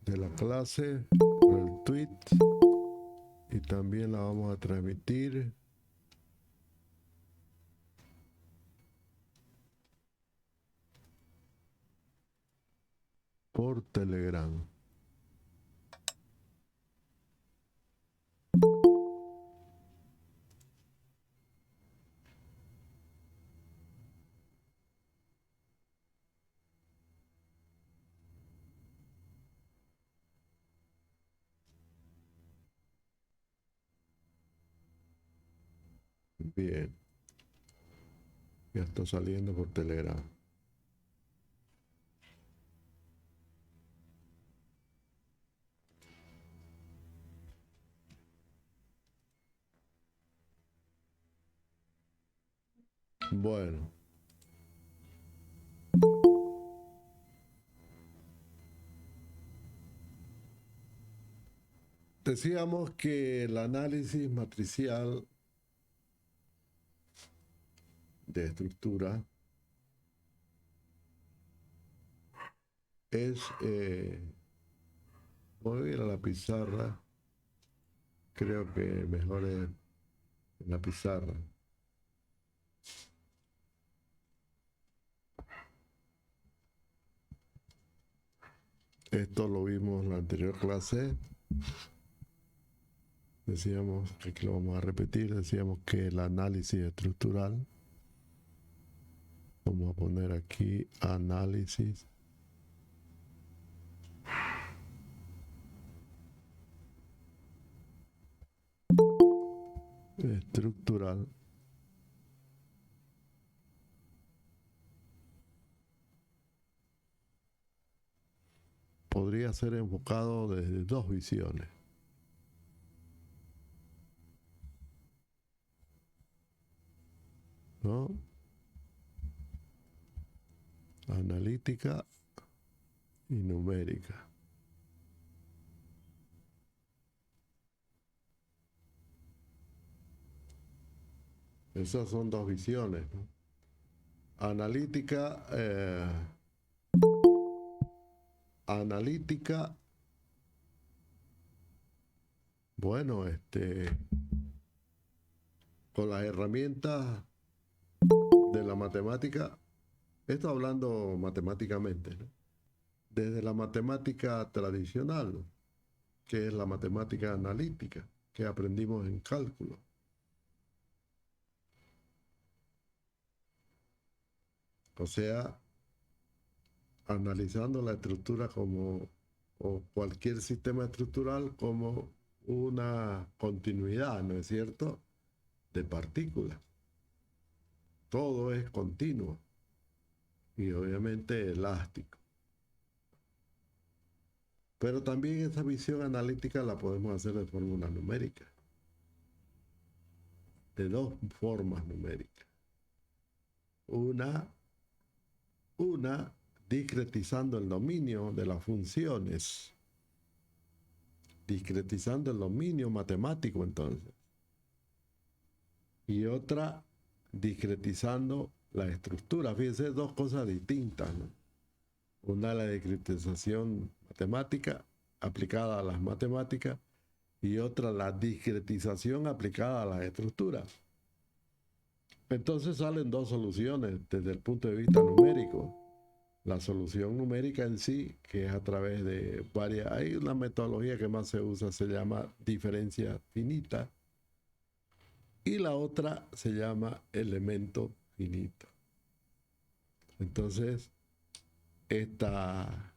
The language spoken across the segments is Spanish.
de la clase por el tweet y también la vamos a transmitir por Telegram. Bien, ya está saliendo por Telegram. Bueno, decíamos que el análisis matricial de estructura es, voy a ir a la pizarra, creo que mejor es en la pizarra. Esto lo vimos en la anterior clase. Decíamos, aquí lo vamos a repetir, decíamos que el análisis estructural, vamos a poner aquí análisis estructural podría ser enfocado desde dos visiones. ¿No? Analítica y numérica. Esas son dos visiones, ¿no? Analítica, analítica, bueno, con las herramientas de la matemática, esto hablando matemáticamente, ¿no? Desde la matemática tradicional, que es la matemática analítica, que aprendimos en cálculo. O sea, analizando la estructura como, o cualquier sistema estructural como una continuidad, ¿no es cierto?, de partículas. Todo es continuo y obviamente elástico. Pero también esa visión analítica la podemos hacer de fórmula numérica, de dos formas numéricas. Una discretizando el dominio de las funciones, discretizando el dominio matemático entonces. Y otra discretizando la estructura. Fíjense, dos cosas distintas, ¿no? Una la discretización matemática aplicada a las matemáticas y otra la discretización aplicada a las estructuras. Entonces salen dos soluciones desde el punto de vista numérico. La solución numérica en sí, que es a través de varias, hay una metodología que más se usa, se llama diferencia finita, y la otra se llama elemento finito. Entonces, esta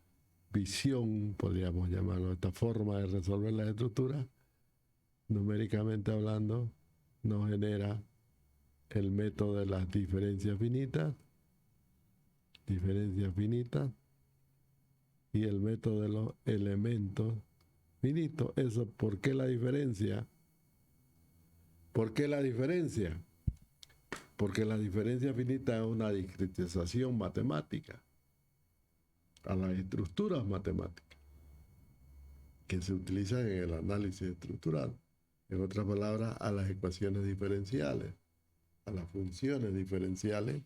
visión, podríamos llamarlo, esta forma de resolver las estructuras, numéricamente hablando, nos genera el método de las diferencias finitas, y el método de los elementos finitos. Eso, ¿por qué la diferencia? ¿Por qué la diferencia? Porque la diferencia finita es una discretización matemática a las estructuras matemáticas que se utilizan en el análisis estructural. En otras palabras, a las ecuaciones diferenciales, a las funciones diferenciales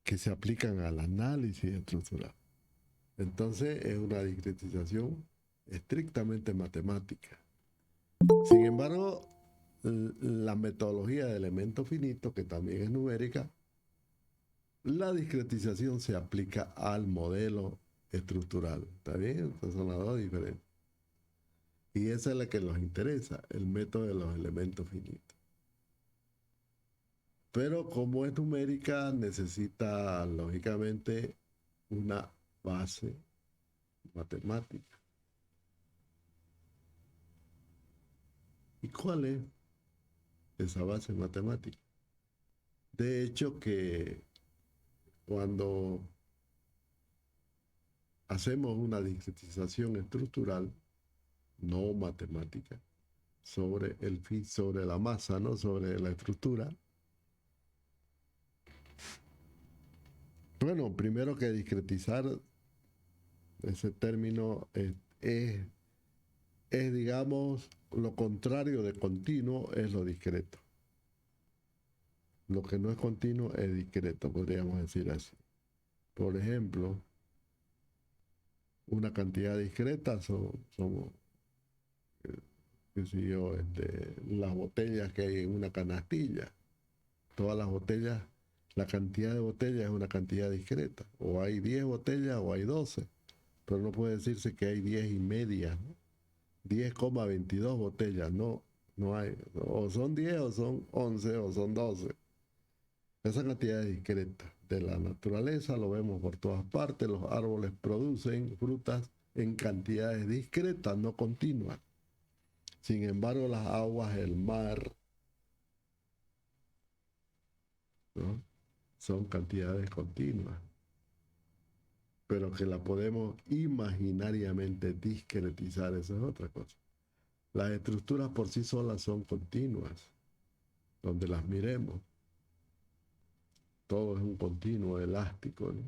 que se aplican al análisis estructural. Entonces es una discretización estrictamente matemática. Sin embargo, la metodología de elemento finito, que también es numérica, la discretización se aplica al modelo estructural. ¿Está bien? Entonces son las dos diferentes. Y esa es la que nos interesa, el método de los elementos finitos. Pero como es numérica, necesita lógicamente una base matemática. ¿Y cuál es esa base matemática? De hecho, que cuando hacemos una discretización estructural, no matemática, sobre la masa, ¿no? Sobre la estructura. Bueno, primero que discretizar, ese término digamos, lo contrario de continuo es lo discreto. Lo que no es continuo es discreto, podríamos decir así. Por ejemplo, una cantidad discreta son qué sé yo, las botellas que hay en una canastilla. Todas las botellas, la cantidad de botellas es una cantidad discreta. O hay 10 botellas o hay 12. Pero no puede decirse que hay 10 y media, ¿no? 10,22 botellas, no, no hay. O son 10 o son 11 o son 12. Esa cantidad es discreta. De la naturaleza lo vemos por todas partes. Los árboles producen frutas en cantidades discretas, no continuas. Sin embargo, las aguas, el mar, ¿no? Son cantidades continuas, pero que la podemos imaginariamente discretizar, eso es otra cosa. Las estructuras por sí solas son continuas, donde las miremos. Todo es un continuo elástico, ¿no?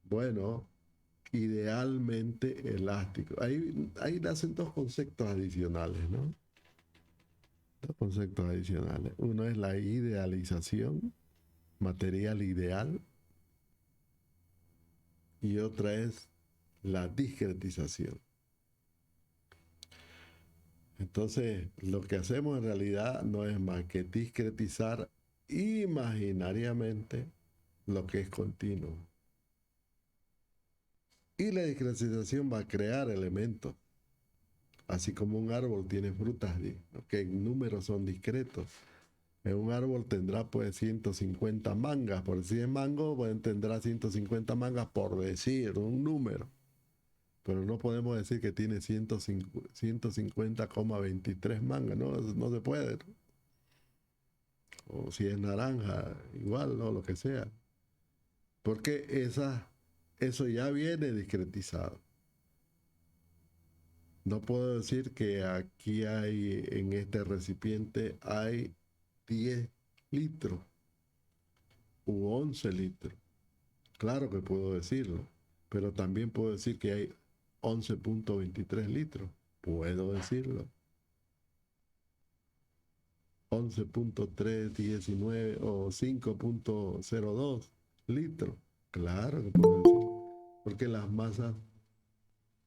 Bueno, idealmente elástico. Ahí nacen dos conceptos adicionales, ¿no? Dos conceptos adicionales. Uno es la idealización, material ideal, y otra es la discretización. Entonces, lo que hacemos en realidad no es más que discretizar imaginariamente lo que es continuo. Y la discretización va a crear elementos. Así como un árbol tiene frutas que en números son discretos. En un árbol tendrá pues 150 mangas. Por decir mango, pues, tendrá 150 mangas por decir un número. Pero no podemos decir que tiene 150,23 mangas. No se puede, ¿no? O si es naranja, igual, ¿no? Lo que sea. Porque eso ya viene discretizado. No puedo decir que aquí en este recipiente hay 10 litros u 11 litros. Claro que puedo decirlo, pero también puedo decir que hay 11,23 litros. Puedo decirlo. 11,319 o 5,02 litros. Claro que puedo decir. Porque las masas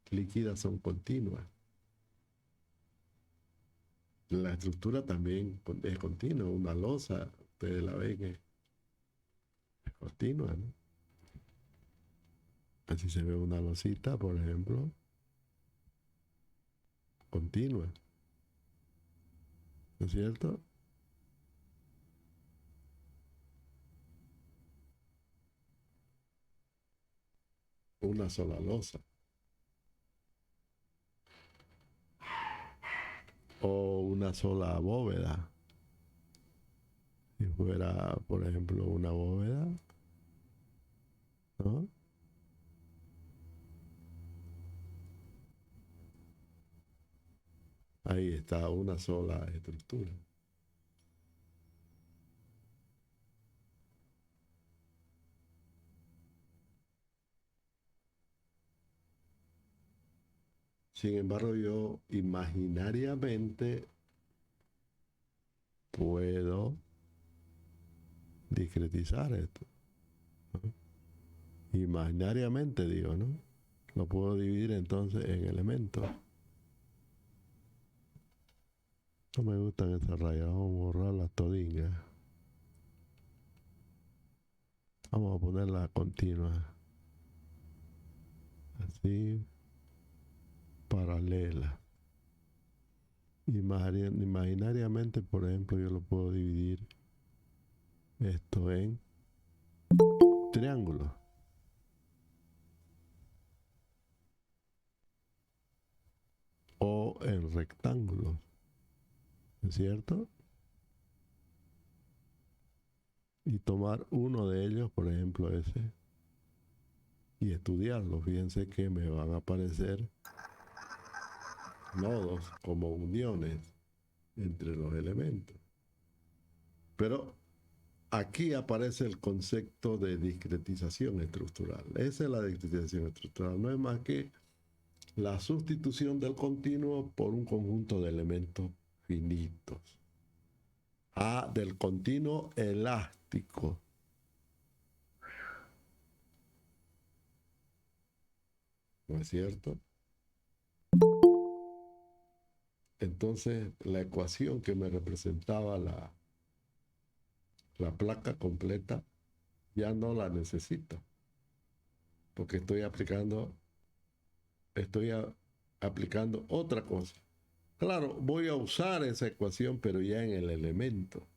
líquidas son continuas. La estructura también es continua. Una losa, ustedes la ven, es continua, ¿no? Así se ve una losita, por ejemplo, continua. ¿No es cierto? Una sola losa. O una sola bóveda. Si fuera, por ejemplo, una bóveda, ¿no? Ahí está una sola estructura. Sin embargo, yo imaginariamente puedo discretizar esto, ¿no? Imaginariamente digo, ¿no? lo puedo dividir entonces en elementos. No me gustan esas rayas, vamos a borrar las todingas. Vamos a ponerla continua. Así, paralela. Imaginariamente, por ejemplo, yo lo puedo dividir esto en triángulos. O en rectángulos. ¿Es cierto? Y tomar uno de ellos, por ejemplo ese, y estudiarlo. Fíjense que me van a aparecer nodos como uniones entre los elementos. Pero aquí aparece el concepto de discretización estructural. Esa es la discretización estructural. No es más que la sustitución del continuo por un conjunto de elementos finitos. Del continuo elástico. ¿No es cierto? Entonces, la ecuación que me representaba la placa completa ya no la necesito, porque estoy aplicando otra cosa. Claro, voy a usar esa ecuación, pero ya en el elemento.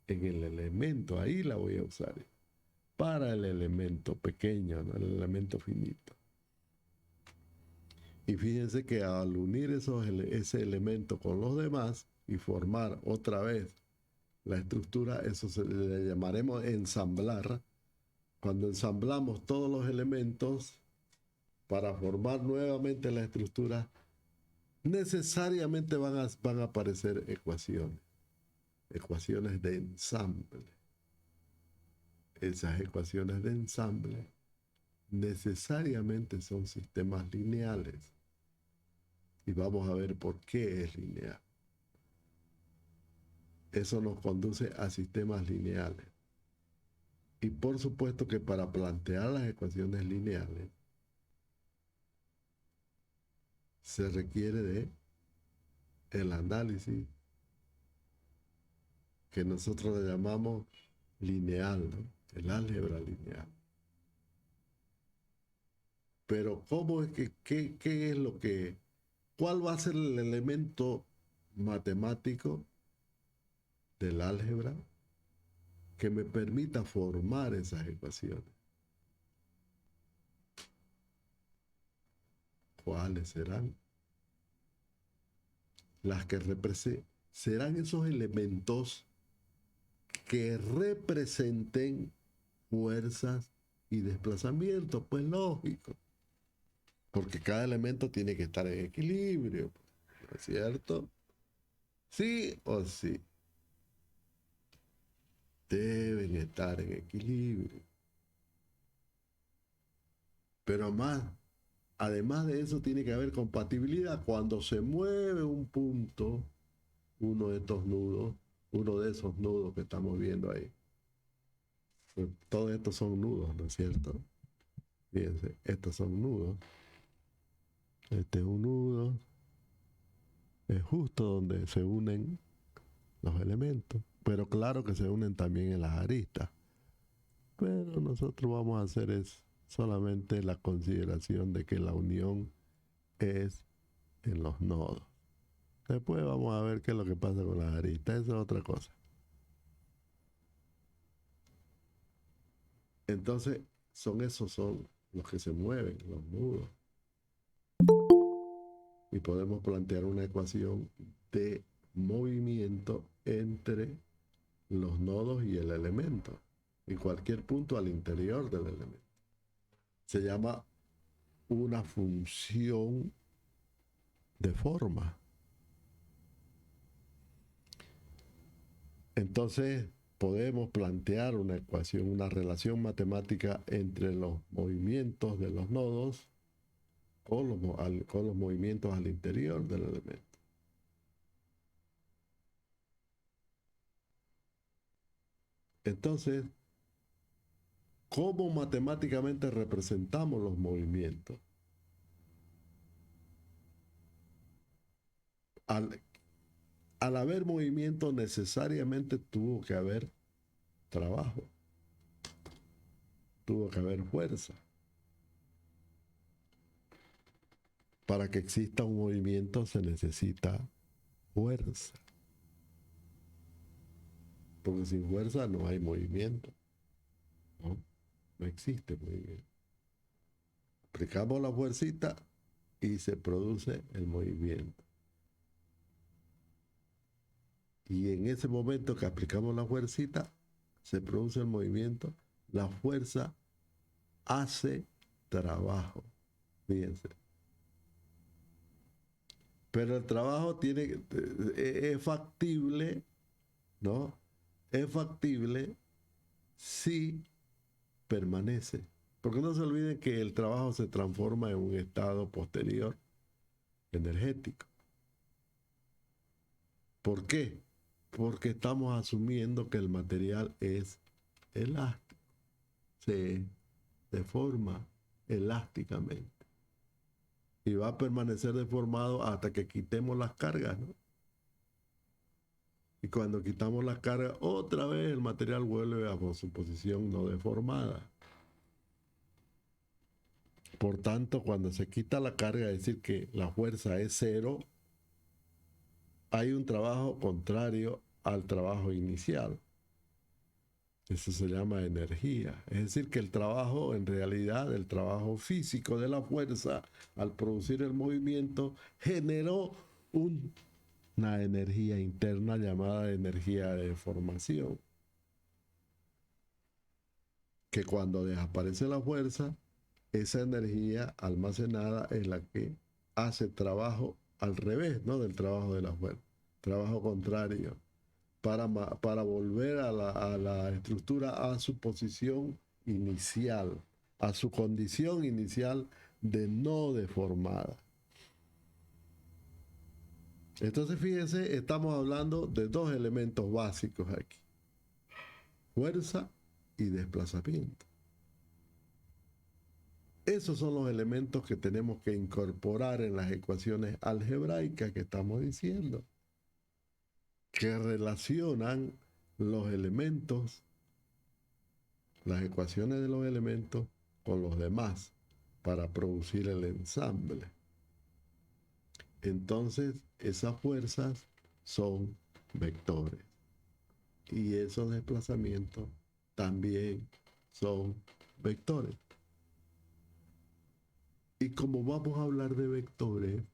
En el elemento, ahí la voy a usar. Para el elemento pequeño, ¿no? El elemento finito. Y fíjense que al unir ese elemento con los demás y formar otra vez la estructura, eso le llamaremos ensamblar. Cuando ensamblamos todos los elementos para formar nuevamente la estructura, necesariamente van a aparecer ecuaciones de ensamble. Esas ecuaciones de ensamble necesariamente son sistemas lineales. Y vamos a ver por qué es lineal. Eso nos conduce a sistemas lineales. Y por supuesto que para plantear las ecuaciones lineales se requiere de el análisis que nosotros le llamamos lineal, ¿no? El álgebra lineal. Pero ¿cómo es qué es cuál va a ser el elemento matemático del álgebra que me permita formar esas ecuaciones? ¿Cuáles serán? Las que serán esos elementos que representen fuerzas y desplazamientos, pues lógico, porque cada elemento tiene que estar en equilibrio, ¿no es cierto? Sí o sí, deben estar en equilibrio. Pero además de eso, tiene que haber compatibilidad. Cuando se mueve un punto, uno de estos nudos, uno de esos nudos que estamos viendo ahí, pues todos estos son nudos, ¿no es cierto? Fíjense, estos son nudos. Este es un nudo. Es justo donde se unen los elementos. Pero claro que se unen también en las aristas. Pero nosotros vamos a hacer solamente la consideración de que la unión es en los nodos. Después vamos a ver qué es lo que pasa con las aristas. Esa es otra cosa. Entonces, son los que se mueven, los nudos. Y podemos plantear una ecuación de movimiento entre los nodos y el elemento, en cualquier punto al interior del elemento. Se llama una función de forma. Entonces podemos plantear una ecuación, una relación matemática entre los movimientos de los nodos con los movimientos al interior del elemento. Entonces, ¿cómo matemáticamente representamos los movimientos? al, al haber movimiento necesariamente tuvo que haber trabajo, tuvo que haber fuerza. Para que exista un movimiento se necesita fuerza. Porque sin fuerza no hay movimiento. No, no existe movimiento. Aplicamos la fuercita y se produce el movimiento. Y en ese momento que aplicamos la fuercita, se produce el movimiento, la fuerza hace trabajo. Fíjense. Pero el trabajo tiene, es factible, ¿no? Es factible si permanece. Porque no se olviden que el trabajo se transforma en un estado posterior energético. ¿Por qué? Porque estamos asumiendo que el material es elástico, se deforma elásticamente y va a permanecer deformado hasta que quitemos las cargas, ¿no? Y cuando quitamos las cargas, otra vez el material vuelve a su posición no deformada. Por tanto, cuando se quita la carga, es decir, que la fuerza es cero, hay un trabajo contrario al trabajo inicial. Eso se llama energía. Es decir, que el trabajo, en realidad, el trabajo físico de la fuerza, al producir el movimiento, generó una energía interna llamada energía de deformación. Que cuando desaparece la fuerza, esa energía almacenada es la que hace trabajo al revés, ¿no? Del trabajo de la fuerza. Trabajo contrario. Para volver a la estructura a su posición inicial, a su condición inicial de no deformada. Entonces fíjense, estamos hablando de dos elementos básicos aquí: fuerza y desplazamiento. Esos son los elementos que tenemos que incorporar en las ecuaciones algebraicas que estamos diciendo, que relacionan los elementos, las ecuaciones de los elementos con los demás para producir el ensamble. Entonces, esas fuerzas son vectores y esos desplazamientos también son vectores. Y como vamos a hablar de vectores,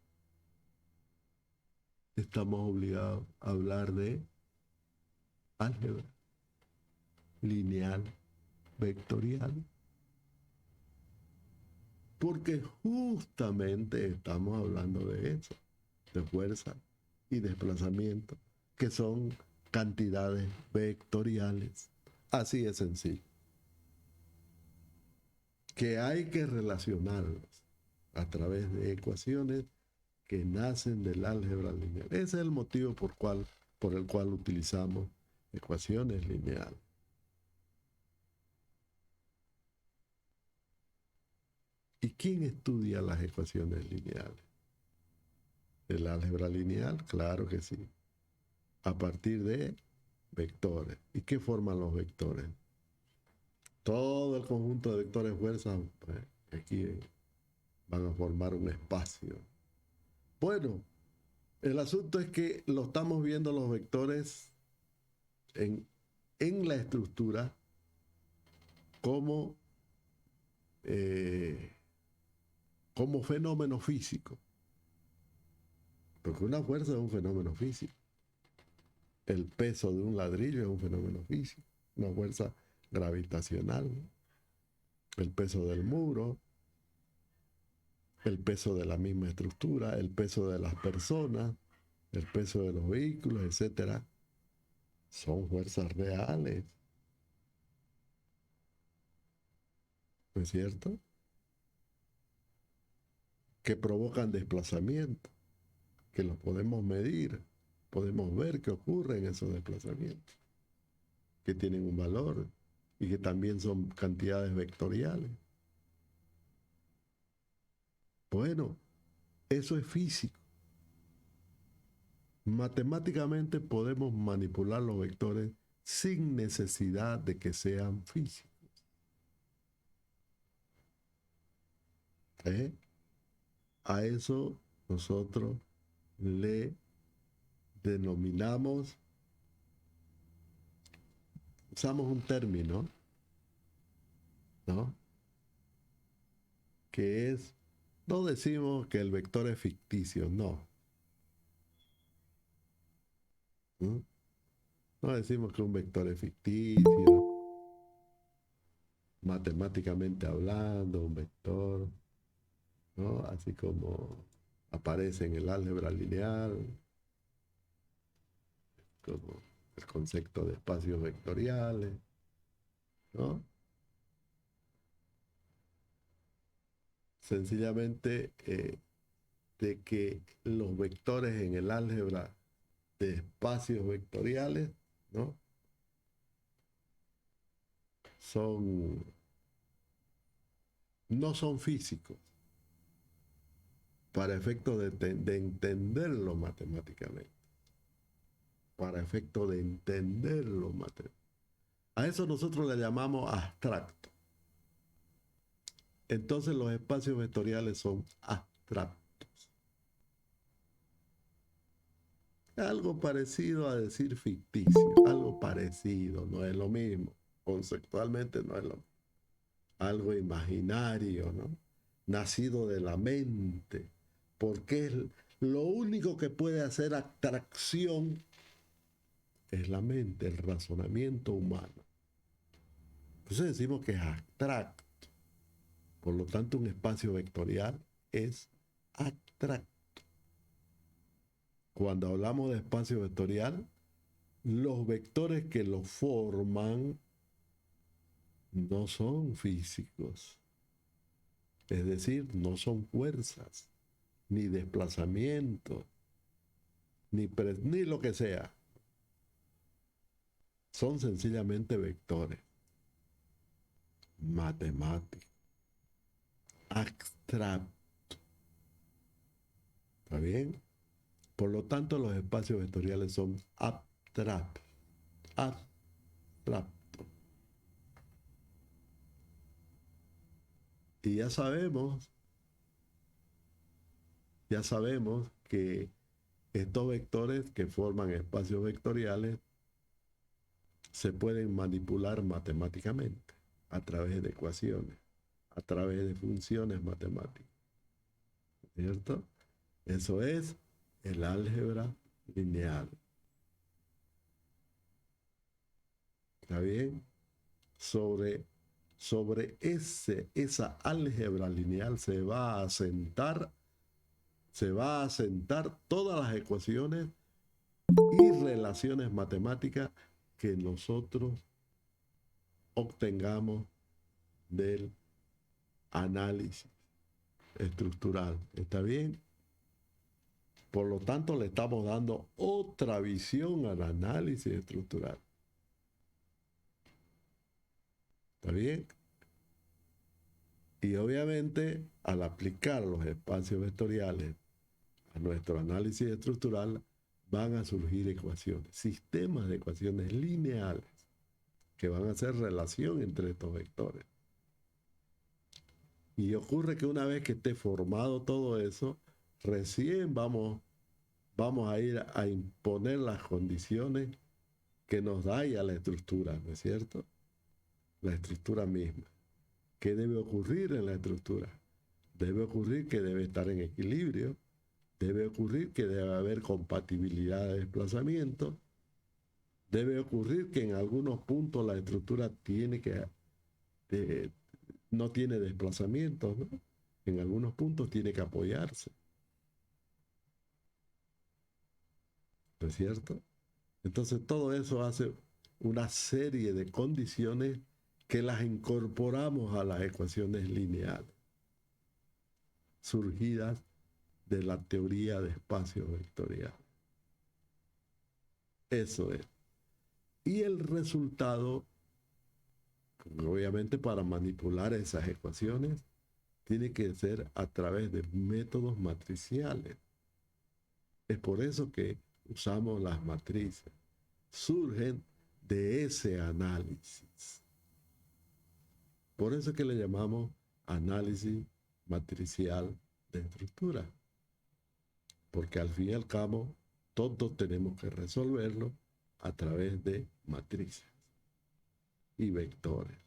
estamos obligados a hablar de álgebra lineal vectorial. Porque justamente estamos hablando de eso, de fuerza y desplazamiento, que son cantidades vectoriales. Así de sencillo. Que hay que relacionarlos a través de ecuaciones que nacen del álgebra lineal. Ese es el motivo por el cual utilizamos ecuaciones lineales. ¿Y quién estudia las ecuaciones lineales? ¿El álgebra lineal? Claro que sí. A partir de vectores. ¿Y qué forman los vectores? Todo el conjunto de vectores fuerzas, pues, aquí van a formar un espacio. Bueno, el asunto es que lo estamos viendo los vectores en la estructura como, como fenómeno físico. Porque una fuerza es un fenómeno físico. El peso de un ladrillo es un fenómeno físico. Una fuerza gravitacional, ¿no? El peso del muro, el peso de la misma estructura, el peso de las personas, el peso de los vehículos, etcétera, son fuerzas reales. ¿No es cierto? Que provocan desplazamiento, que los podemos medir, podemos ver qué ocurre en esos desplazamientos, que tienen un valor y que también son cantidades vectoriales. Bueno, eso es físico. Matemáticamente podemos manipular los vectores sin necesidad de que sean físicos. ¿Eh? A eso nosotros le denominamos, usamos un término, ¿no? Que es, no decimos que el vector es ficticio, no. ¿Mm? No decimos que un vector es ficticio, matemáticamente hablando, un vector, ¿no? Así como aparece en el álgebra lineal, como el concepto de espacios vectoriales, ¿no? Sencillamente de que los vectores en el álgebra de espacios vectoriales, ¿no? Son, no son físicos para efecto de entenderlo matemáticamente. Para efecto de entenderlo matemáticamente. A eso nosotros le llamamos abstracto. Entonces los espacios vectoriales son abstractos. Algo parecido a decir ficticio, algo parecido, no es lo mismo. Conceptualmente no es lo mismo. Algo imaginario, ¿no? Nacido de la mente, porque es lo único que puede hacer abstracción es la mente, el razonamiento humano. Entonces decimos que es abstracto. Por lo tanto, un espacio vectorial es abstracto. Cuando hablamos de espacio vectorial, los vectores que lo forman no son físicos. Es decir, no son fuerzas, ni desplazamientos, ni lo que sea. Son sencillamente vectores matemáticos, abstractos. ¿Está bien? Por lo tanto, los espacios vectoriales son abstractos. Abstractos. Y ya sabemos que estos vectores que forman espacios vectoriales se pueden manipular matemáticamente a través de ecuaciones, a través de funciones matemáticas. ¿Cierto? Eso es el álgebra lineal. ¿Está bien? Sobre esa álgebra lineal se va a asentar todas las ecuaciones y relaciones matemáticas que nosotros obtengamos del análisis estructural. ¿Está bien? Por lo tanto, le estamos dando otra visión al análisis estructural. ¿Está bien? Y obviamente, al aplicar los espacios vectoriales a nuestro análisis estructural, van a surgir ecuaciones, sistemas de ecuaciones lineales que van a hacer relación entre estos vectores. Y ocurre que una vez que esté formado todo eso, recién vamos a ir a imponer las condiciones que nos da ya la estructura, ¿no es cierto? La estructura misma. ¿Qué debe ocurrir en la estructura? Debe ocurrir que debe estar en equilibrio, debe ocurrir que debe haber compatibilidad de desplazamiento, debe ocurrir que en algunos puntos la estructura no tiene desplazamientos, ¿no? En algunos puntos tiene que apoyarse, ¿no es cierto? Entonces todo eso hace una serie de condiciones que las incorporamos a las ecuaciones lineales, surgidas de la teoría de espacio vectorial. Eso es. Y el resultado, obviamente para manipular esas ecuaciones, tiene que ser a través de métodos matriciales. Es por eso que usamos las matrices, surgen de ese análisis. Por eso es que le llamamos análisis matricial de estructura, porque al fin y al cabo todos tenemos que resolverlo a través de matrices y vectores.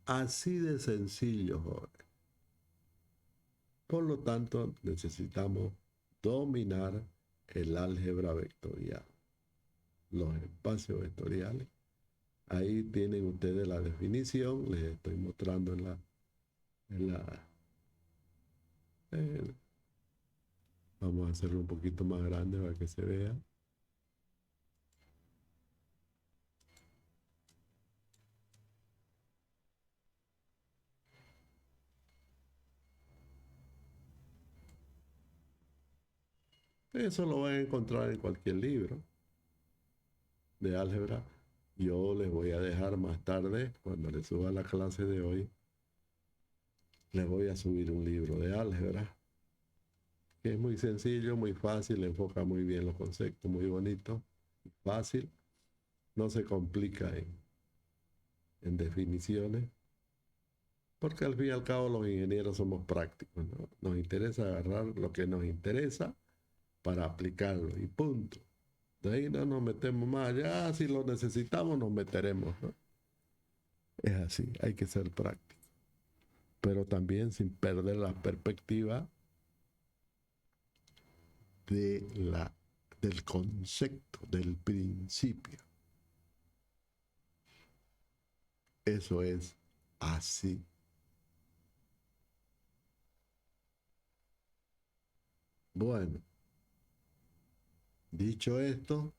Así de sencillo, joven. Por lo tanto, necesitamos dominar el álgebra vectorial, los espacios vectoriales. Ahí tienen ustedes la definición, les estoy mostrando vamos a hacerlo un poquito más grande para que se vea. Eso lo van a encontrar en cualquier libro de álgebra. Yo les voy a dejar más tarde, cuando les suba la clase de hoy, les voy a subir un libro de álgebra, que es muy sencillo, muy fácil, enfoca muy bien los conceptos, muy bonito, fácil, no se complica en definiciones, porque al fin y al cabo los ingenieros somos prácticos, ¿no? Nos interesa agarrar lo que nos interesa para aplicarlo y punto. De ahí no nos metemos más allá, si lo necesitamos nos meteremos, ¿no? Es así, hay que ser práctico, pero también sin perder la perspectiva del concepto, del principio. Eso es así. Bueno, dicho esto,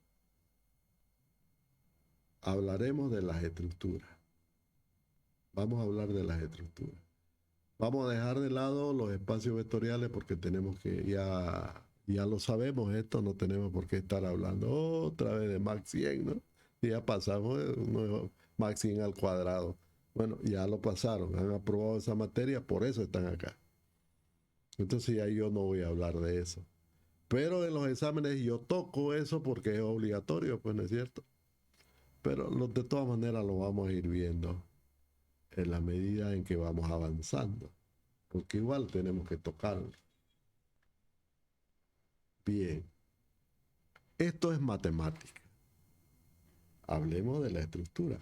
hablaremos de las estructuras. Vamos a hablar de las estructuras. Vamos a dejar de lado los espacios vectoriales porque tenemos que, ya lo sabemos esto, no tenemos por qué estar hablando otra vez de Mach 100, ¿no? Ya pasamos Mach 100 al cuadrado. Bueno, ya lo pasaron, han aprobado esa materia, por eso están acá. Entonces ya yo no voy a hablar de eso. Pero en los exámenes yo toco eso porque es obligatorio, pues no es cierto. Pero de todas maneras lo vamos a ir viendo en la medida en que vamos avanzando, porque igual tenemos que tocarlo. Bien, esto es matemática. Hablemos de la estructura.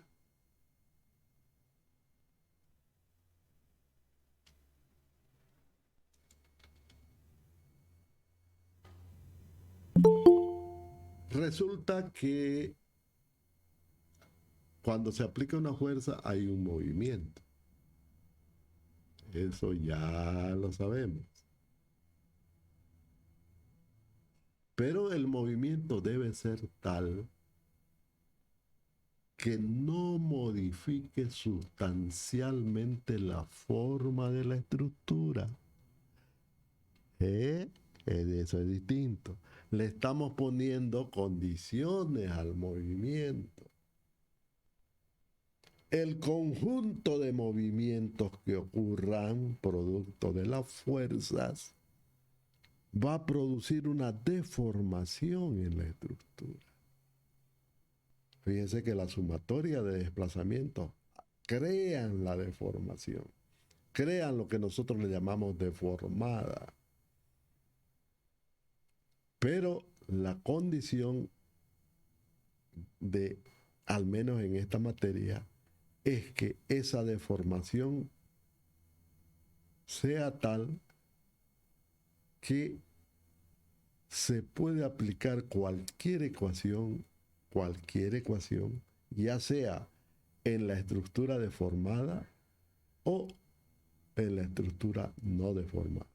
Resulta que cuando se aplica una fuerza hay un movimiento. Eso ya lo sabemos. Pero el movimiento debe ser tal que no modifique sustancialmente la forma de la estructura. Eso es distinto. Le estamos poniendo condiciones al movimiento. El conjunto de movimientos que ocurran producto de las fuerzas va a producir una deformación en la estructura. Fíjense que la sumatoria de desplazamientos crean la deformación, crean lo que nosotros le llamamos deformada. Pero la condición de, al menos en esta materia, es que esa deformación sea tal que se puede aplicar cualquier ecuación, ya sea en la estructura deformada o en la estructura no deformada.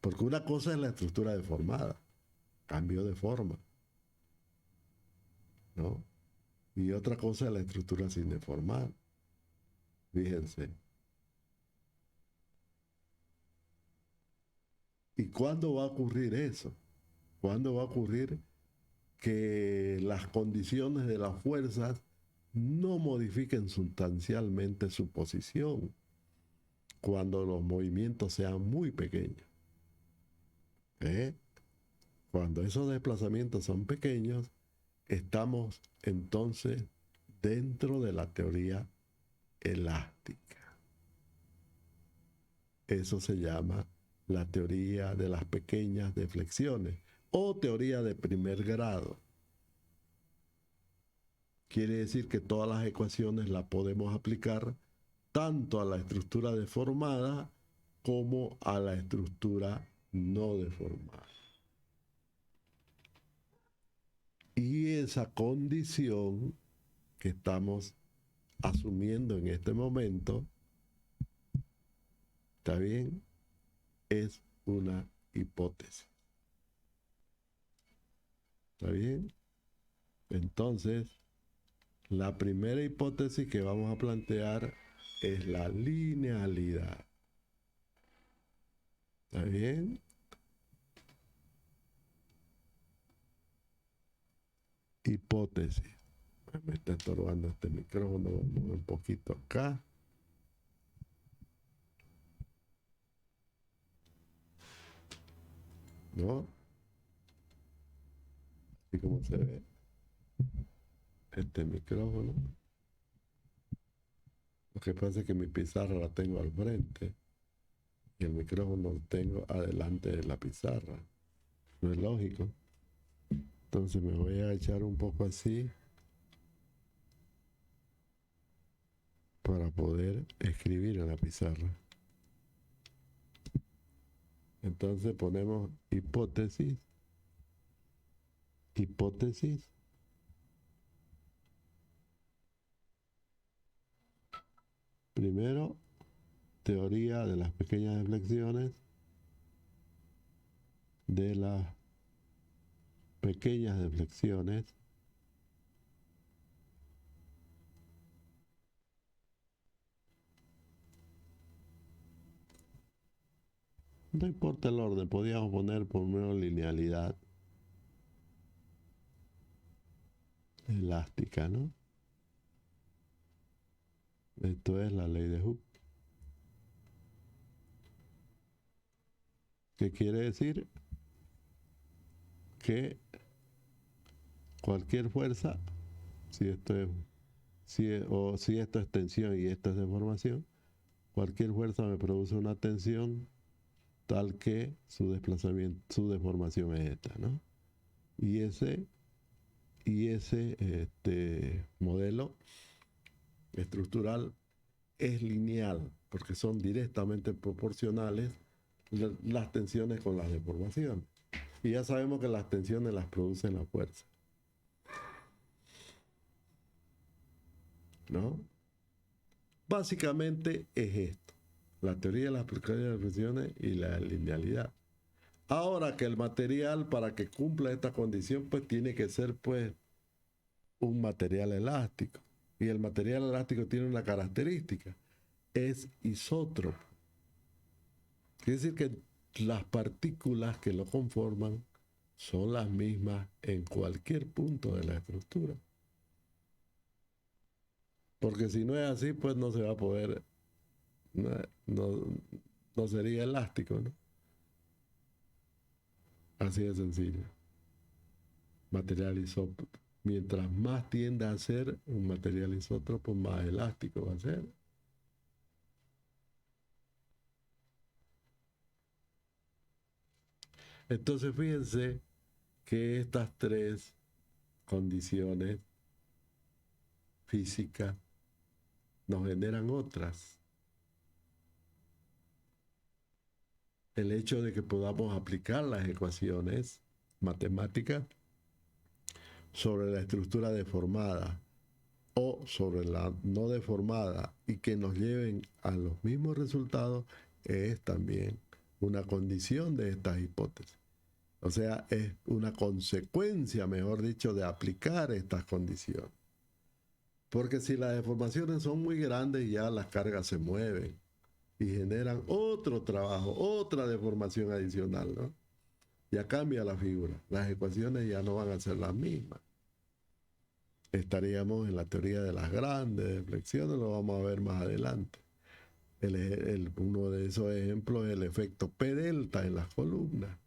Porque una cosa es la estructura deformada, cambio de forma, ¿no? Y otra cosa es la estructura sin deformar. Fíjense. ¿Y cuándo va a ocurrir eso? ¿Cuándo va a ocurrir que las condiciones de las fuerzas no modifiquen sustancialmente su posición? Cuando los movimientos sean muy pequeños. Cuando esos desplazamientos son pequeños, estamos entonces dentro de la teoría elástica. Eso se llama la teoría de las pequeñas deflexiones o teoría de primer grado. Quiere decir que todas las ecuaciones las podemos aplicar tanto a la estructura deformada como a la estructura no deformada. Y esa condición que estamos asumiendo en este momento, ¿está bien? Es una hipótesis. ¿Está bien? Entonces, la primera hipótesis que vamos a plantear es la linealidad. ¿Está bien? Hipótesis. Me está estorbando este micrófono. Vamos a mover un poquito acá. ¿No? Así como se ve este micrófono. Lo que pasa es que mi pizarra la tengo al frente y el micrófono lo tengo adelante de la pizarra. No es lógico. Entonces me voy a echar un poco así para poder escribir en la pizarra. Entonces ponemos hipótesis. Hipótesis. Primero, teoría de las pequeñas deflexiones. De las pequeñas deflexiones. No importa el orden, podíamos poner por menos linealidad elástica, ¿no? Esto es la ley de Hooke. ¿Qué quiere decir? Que cualquier fuerza, si esto es tensión y esto es deformación, cualquier fuerza me produce una tensión tal que su desplazamiento, su deformación es esta, ¿no? Y ese modelo estructural es lineal, porque son directamente proporcionales las tensiones con las deformaciones. Y ya sabemos que las tensiones las producen la fuerza, ¿no? Básicamente es esto, la teoría de las pequeñas deflexiones y la linealidad. Ahora que el material, para que cumpla esta condición, pues tiene que ser pues un material elástico. Y el material elástico tiene una característica, es isótropo. Quiere decir que las partículas que lo conforman son las mismas en cualquier punto de la estructura. Porque si no es así, pues no se va a poder, no sería elástico, ¿no? Así de sencillo. Material isótropo. Mientras más tienda a ser un material isótropo, más elástico va a ser. Entonces fíjense que estas tres condiciones físicas nos generan otras. El hecho de que podamos aplicar las ecuaciones matemáticas sobre la estructura deformada o sobre la no deformada y que nos lleven a los mismos resultados es también una condición de estas hipótesis. O sea, es una consecuencia, mejor dicho, de aplicar estas condiciones. Porque si las deformaciones son muy grandes, ya las cargas se mueven y generan otro trabajo, otra deformación adicional, ¿no? Ya cambia la figura. Las ecuaciones ya no van a ser las mismas. Estaríamos en la teoría de las grandes deflexiones, lo vamos a ver más adelante. Uno de esos ejemplos es el efecto P delta en las columnas.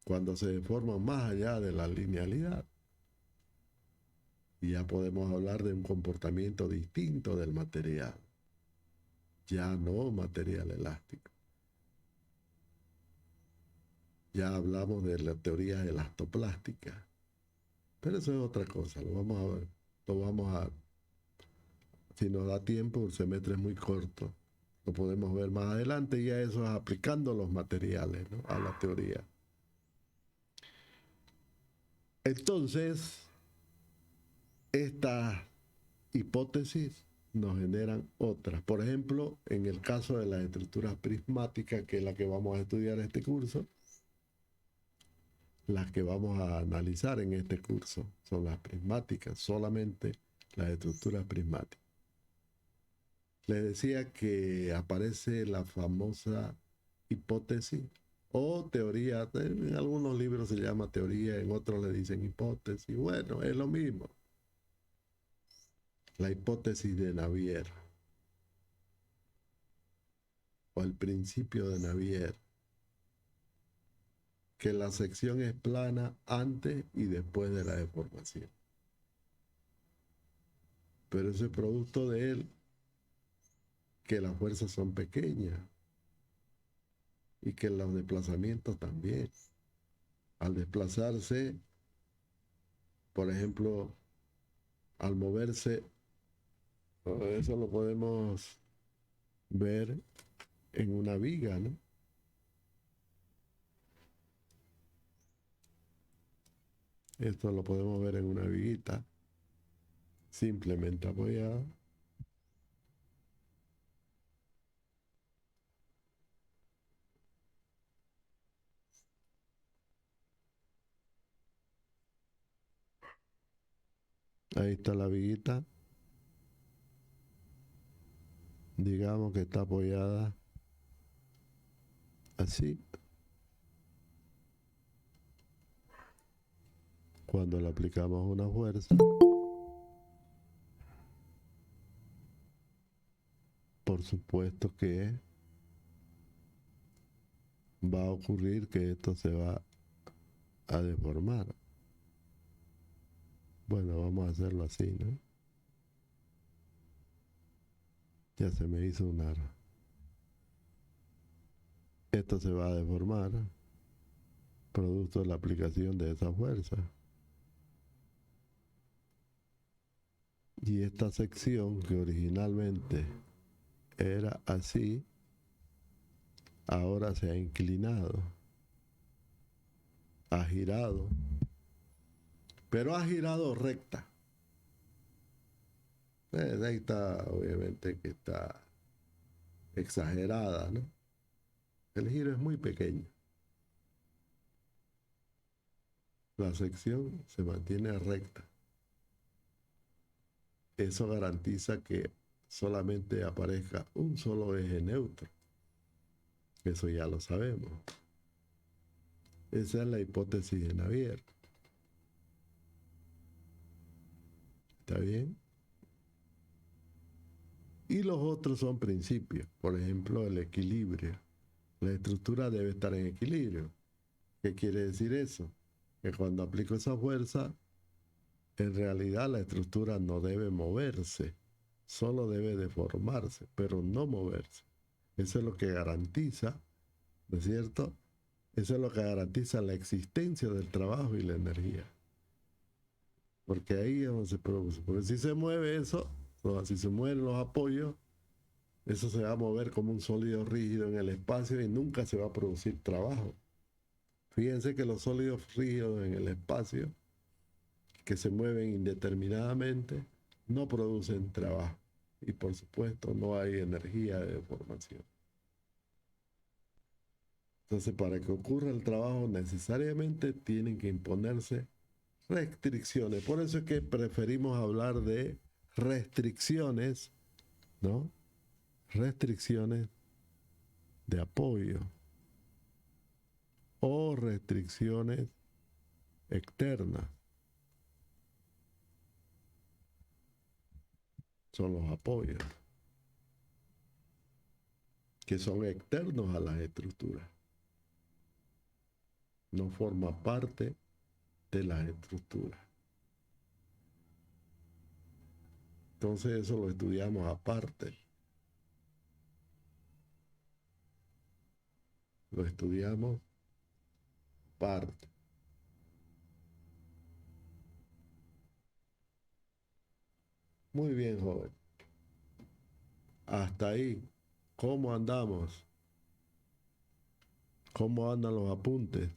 cuando se deforman más allá de la linealidad. Y ya podemos hablar de un comportamiento distinto del material, ya no material elástico. Ya hablamos de la teoría elastoplástica, pero eso es otra cosa, lo vamos a ver, si nos da tiempo, el semestre es muy corto, lo podemos ver más adelante, y ya eso es aplicando los materiales, ¿no?, a la teoría. Entonces, estas hipótesis nos generan otras. Por ejemplo, en el caso de las estructuras prismáticas, que es la que vamos a estudiar en este curso, las que vamos a analizar en este curso son las prismáticas, solamente las estructuras prismáticas. Les decía que aparece la famosa hipótesis o teoría, en algunos libros se llama teoría, en otros le dicen hipótesis, bueno, es lo mismo. La hipótesis de Navier o el principio de Navier, que la sección es plana antes y después de la deformación. Pero ese producto de él, que las fuerzas son pequeñas y que los desplazamientos también. Al desplazarse, por ejemplo, al moverse, eso lo podemos ver en una viga, ¿no? Esto lo podemos ver en una viguita, simplemente apoyada. Ahí está la viguita. Digamos que está apoyada así. Cuando le aplicamos una fuerza, por supuesto que va a ocurrir que esto se va a deformar. Bueno, vamos a hacerlo así, ¿no? Ya se me hizo un aro. Esto se va a deformar producto de la aplicación de esa fuerza. Y esta sección, que originalmente era así, ahora se ha inclinado, ha girado, pero ha girado recta. Ahí está, obviamente que está exagerada, ¿no? El giro es muy pequeño. La sección se mantiene recta. Eso garantiza que solamente aparezca un solo eje neutro. Eso ya lo sabemos. Esa es la hipótesis de Navier. ¿Está bien? Y los otros son principios. Por ejemplo, el equilibrio. La estructura debe estar en equilibrio. ¿Qué quiere decir eso? Que cuando aplico esa fuerza, en realidad la estructura no debe moverse, solo debe deformarse, pero no moverse. Eso es lo que garantiza, ¿no es cierto? Eso es lo que garantiza la existencia del trabajo y la energía. Porque ahí es donde se produce. Porque si se mueve eso, si se mueven los apoyos, eso se va a mover como un sólido rígido en el espacio y nunca se va a producir trabajo. Fíjense que los sólidos rígidos en el espacio, que se mueven indeterminadamente, no producen trabajo. Y por supuesto no hay energía de deformación. Entonces, para que ocurra el trabajo, necesariamente tienen que imponerse restricciones. Por eso es que preferimos hablar de restricciones, ¿no? Restricciones de apoyo o restricciones externas. Son los apoyos, que son externos a las estructuras. no forma parte de las estructuras. Entonces eso lo estudiamos aparte. Lo estudiamos aparte. Muy bien, joven. Hasta ahí. ¿Cómo andamos? ¿Cómo andan los apuntes?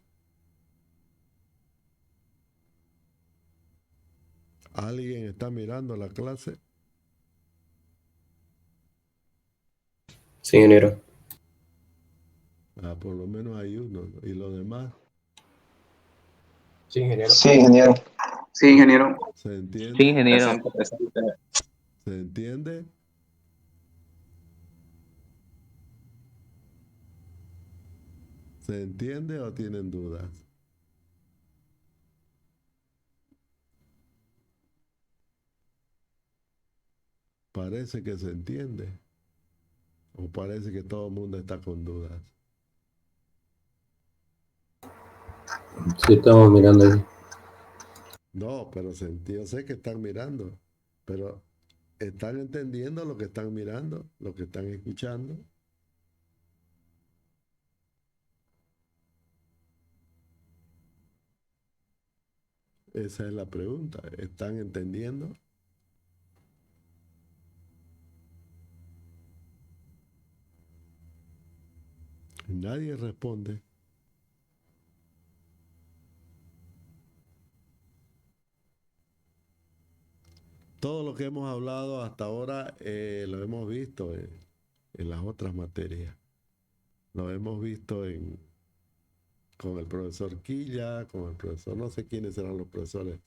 ¿Alguien está mirando la clase? Sí, ingeniero. Ah, por lo menos hay uno, ¿no? ¿Y los demás? Sí, ingeniero. Sí, ingeniero. Sí, ingeniero. ¿Se entiende? Sí, ingeniero. Presente, presente. ¿Se entiende? ¿Se entiende o tienen dudas? Parece que se entiende. O parece que todo el mundo está con dudas. Sí, estamos mirando ahí. No, pero yo sé que están mirando. Pero ¿están entendiendo lo que están mirando? ¿Lo que están escuchando? Esa es la pregunta. ¿Están entendiendo? Nadie responde. Todo lo que hemos hablado hasta ahora lo hemos visto en las otras materias. Lo hemos visto con el profesor Quilla, con el profesor, no sé quiénes serán los profesores.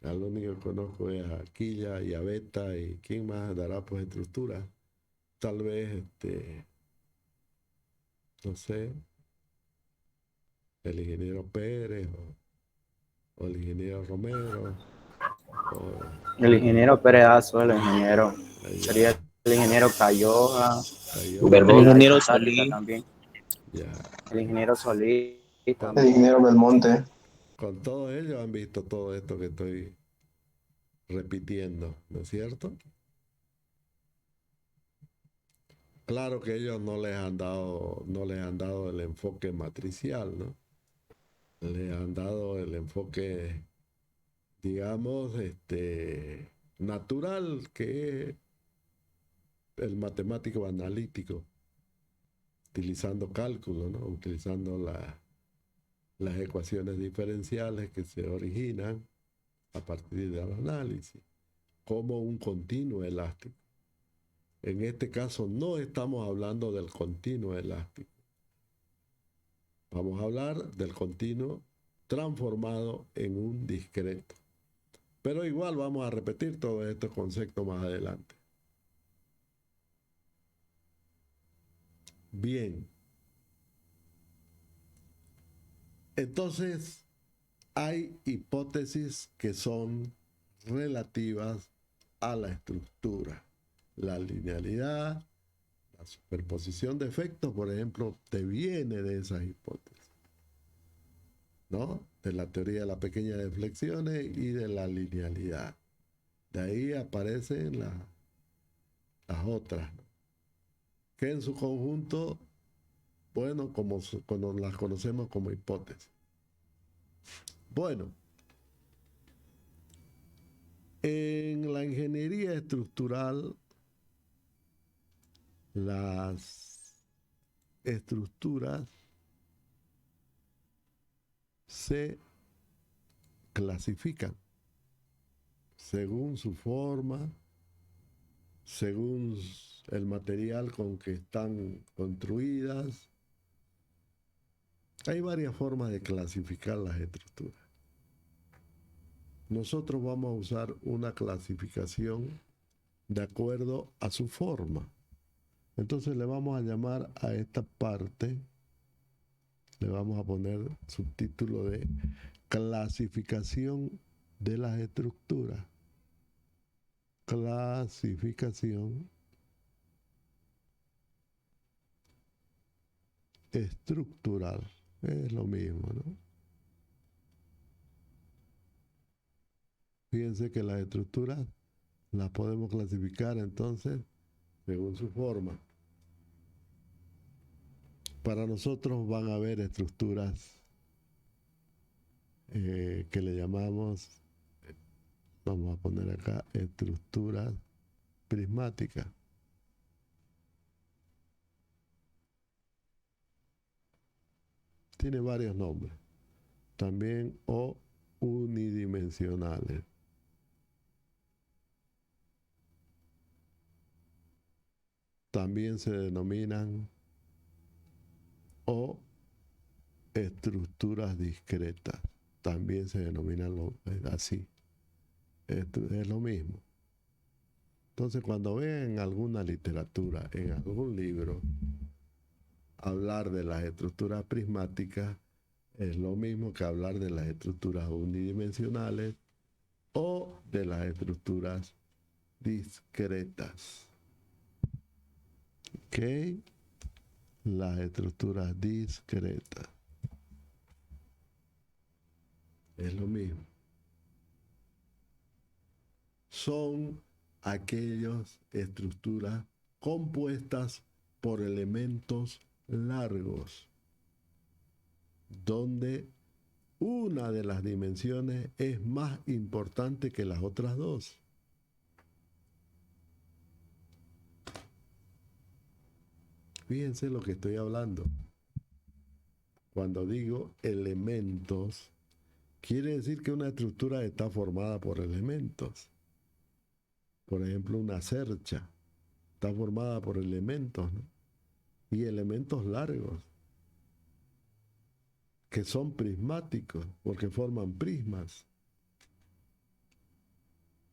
Al único que conozco es a Quilla y a Beta, y quién más dará pues estructura. Tal vez, no sé, el ingeniero Pérez o el ingeniero Romero. El ingeniero Peredazo, el ingeniero. Allá, Sería el ingeniero Cayoja. Cayo, El Belmonte. ingeniero Solís también. ya. El ingeniero Solís El también. ingeniero Belmonte. Con todos ellos han visto todo esto que estoy repitiendo, ¿no es cierto? Claro que ellos no les han dado el enfoque matricial, ¿no? Les han dado el enfoque, digamos, natural, que es el matemático analítico, utilizando cálculo, ¿no? Utilizando las ecuaciones diferenciales que se originan a partir del análisis, como un continuo elástico. En este caso no estamos hablando del continuo elástico. Vamos a hablar del continuo transformado en un discreto. Pero igual vamos a repetir todos estos conceptos más adelante. Bien. Entonces, hay hipótesis que son relativas a la estructura. La linealidad, la superposición de efectos, por ejemplo, te viene de esas hipótesis, ¿no? De la teoría de las pequeñas deflexiones y de la linealidad. De ahí aparecen las otras, ¿no? Que en su conjunto, bueno, como las conocemos como hipótesis. Bueno, en la ingeniería estructural, las estructuras se clasifican según su forma, según el material con que están construidas. Hay varias formas de clasificar las estructuras. Nosotros vamos a usar una clasificación de acuerdo a su forma. Entonces le vamos a llamar a esta parte, le vamos a poner subtítulo de clasificación de las estructuras. Clasificación estructural. Es lo mismo, ¿no? Fíjense que las estructuras las podemos clasificar entonces según su forma. Para nosotros van a haber estructuras que le llamamos, vamos a poner acá, estructuras prismáticas. Tiene varios nombres. También o unidimensionales. También se denominan o estructuras discretas. También se denominan así. Esto es lo mismo. Entonces, cuando vean en alguna literatura, en algún libro, hablar de las estructuras prismáticas, es lo mismo que hablar de las estructuras unidimensionales o de las estructuras discretas. ¿Ok? Las estructuras discretas. Es lo mismo. Son aquellas estructuras compuestas por elementos largos, donde una de las dimensiones es más importante que las otras dos. Fíjense lo que estoy hablando. Cuando digo elementos, quiere decir que una estructura está formada por elementos. Por ejemplo, una cercha está formada por elementos, ¿no? Y elementos largos, que son prismáticos, porque forman prismas.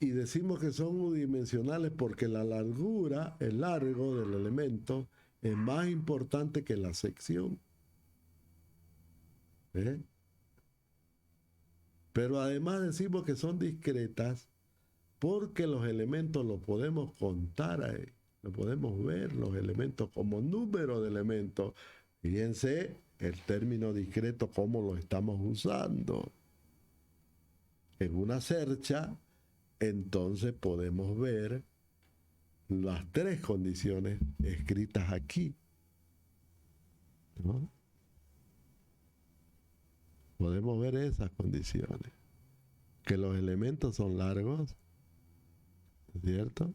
Y decimos que son unidimensionales porque la largura, el largo del elemento, es más importante que la sección. ¿Eh? Pero además decimos que son discretas porque los elementos los podemos contar ahí, lo podemos ver, los elementos como número de elementos. Fíjense el término discreto, cómo lo estamos usando. En una cercha, entonces podemos ver las tres condiciones escritas aquí, ¿no? Podemos ver esas condiciones. Que los elementos son largos, ¿cierto?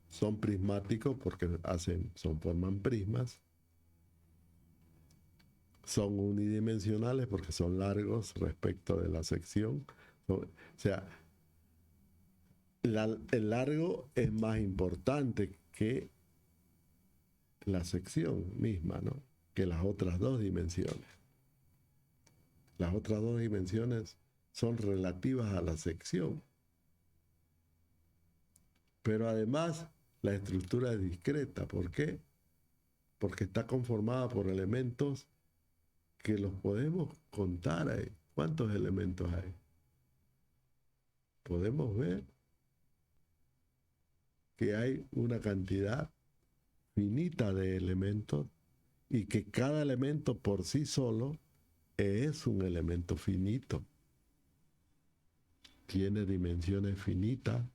Son prismáticos porque forman prismas. Son unidimensionales porque son largos respecto de la sección. O sea, el largo es más importante que la sección misma, ¿no? Que las otras dos dimensiones. Las otras dos dimensiones son relativas a la sección. Pero además, la estructura es discreta. ¿Por qué? Porque está conformada por elementos que los podemos contar ahí. ¿Cuántos elementos hay? Podemos ver que hay una cantidad finita de elementos y que cada elemento por sí solo es un elemento finito. Tiene dimensiones finitas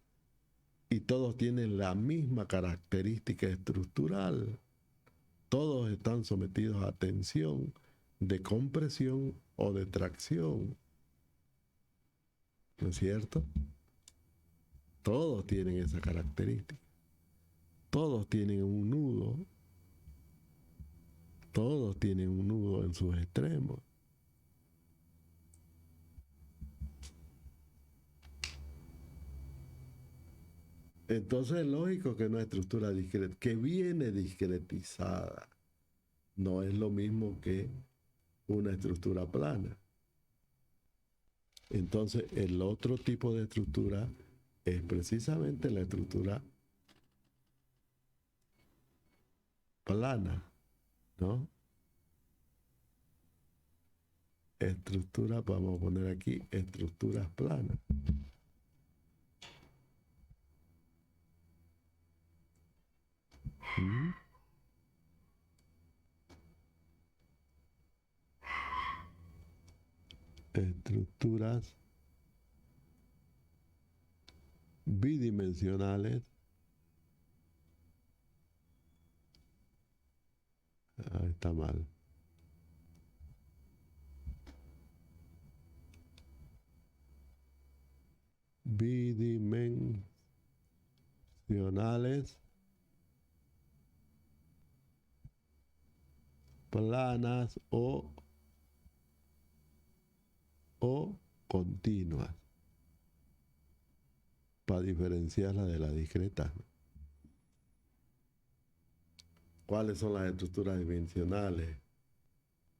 y todos tienen la misma característica estructural. Todos están sometidos a tensión de compresión o de tracción. ¿No es cierto? Todos tienen esa característica. Todos tienen un nudo. Todos tienen un nudo en sus extremos. Entonces es lógico que una estructura discreta, que viene discretizada, no es lo mismo que una estructura plana. Entonces el otro tipo de estructura es precisamente la estructura plana, ¿no? Estructura, vamos a poner aquí, estructuras planas. ¿Mm? Estructuras bidimensionales. Está mal. Bidimensionales, planas o continuas, para diferenciarla de la discreta. ¿Cuáles son las estructuras dimensionales?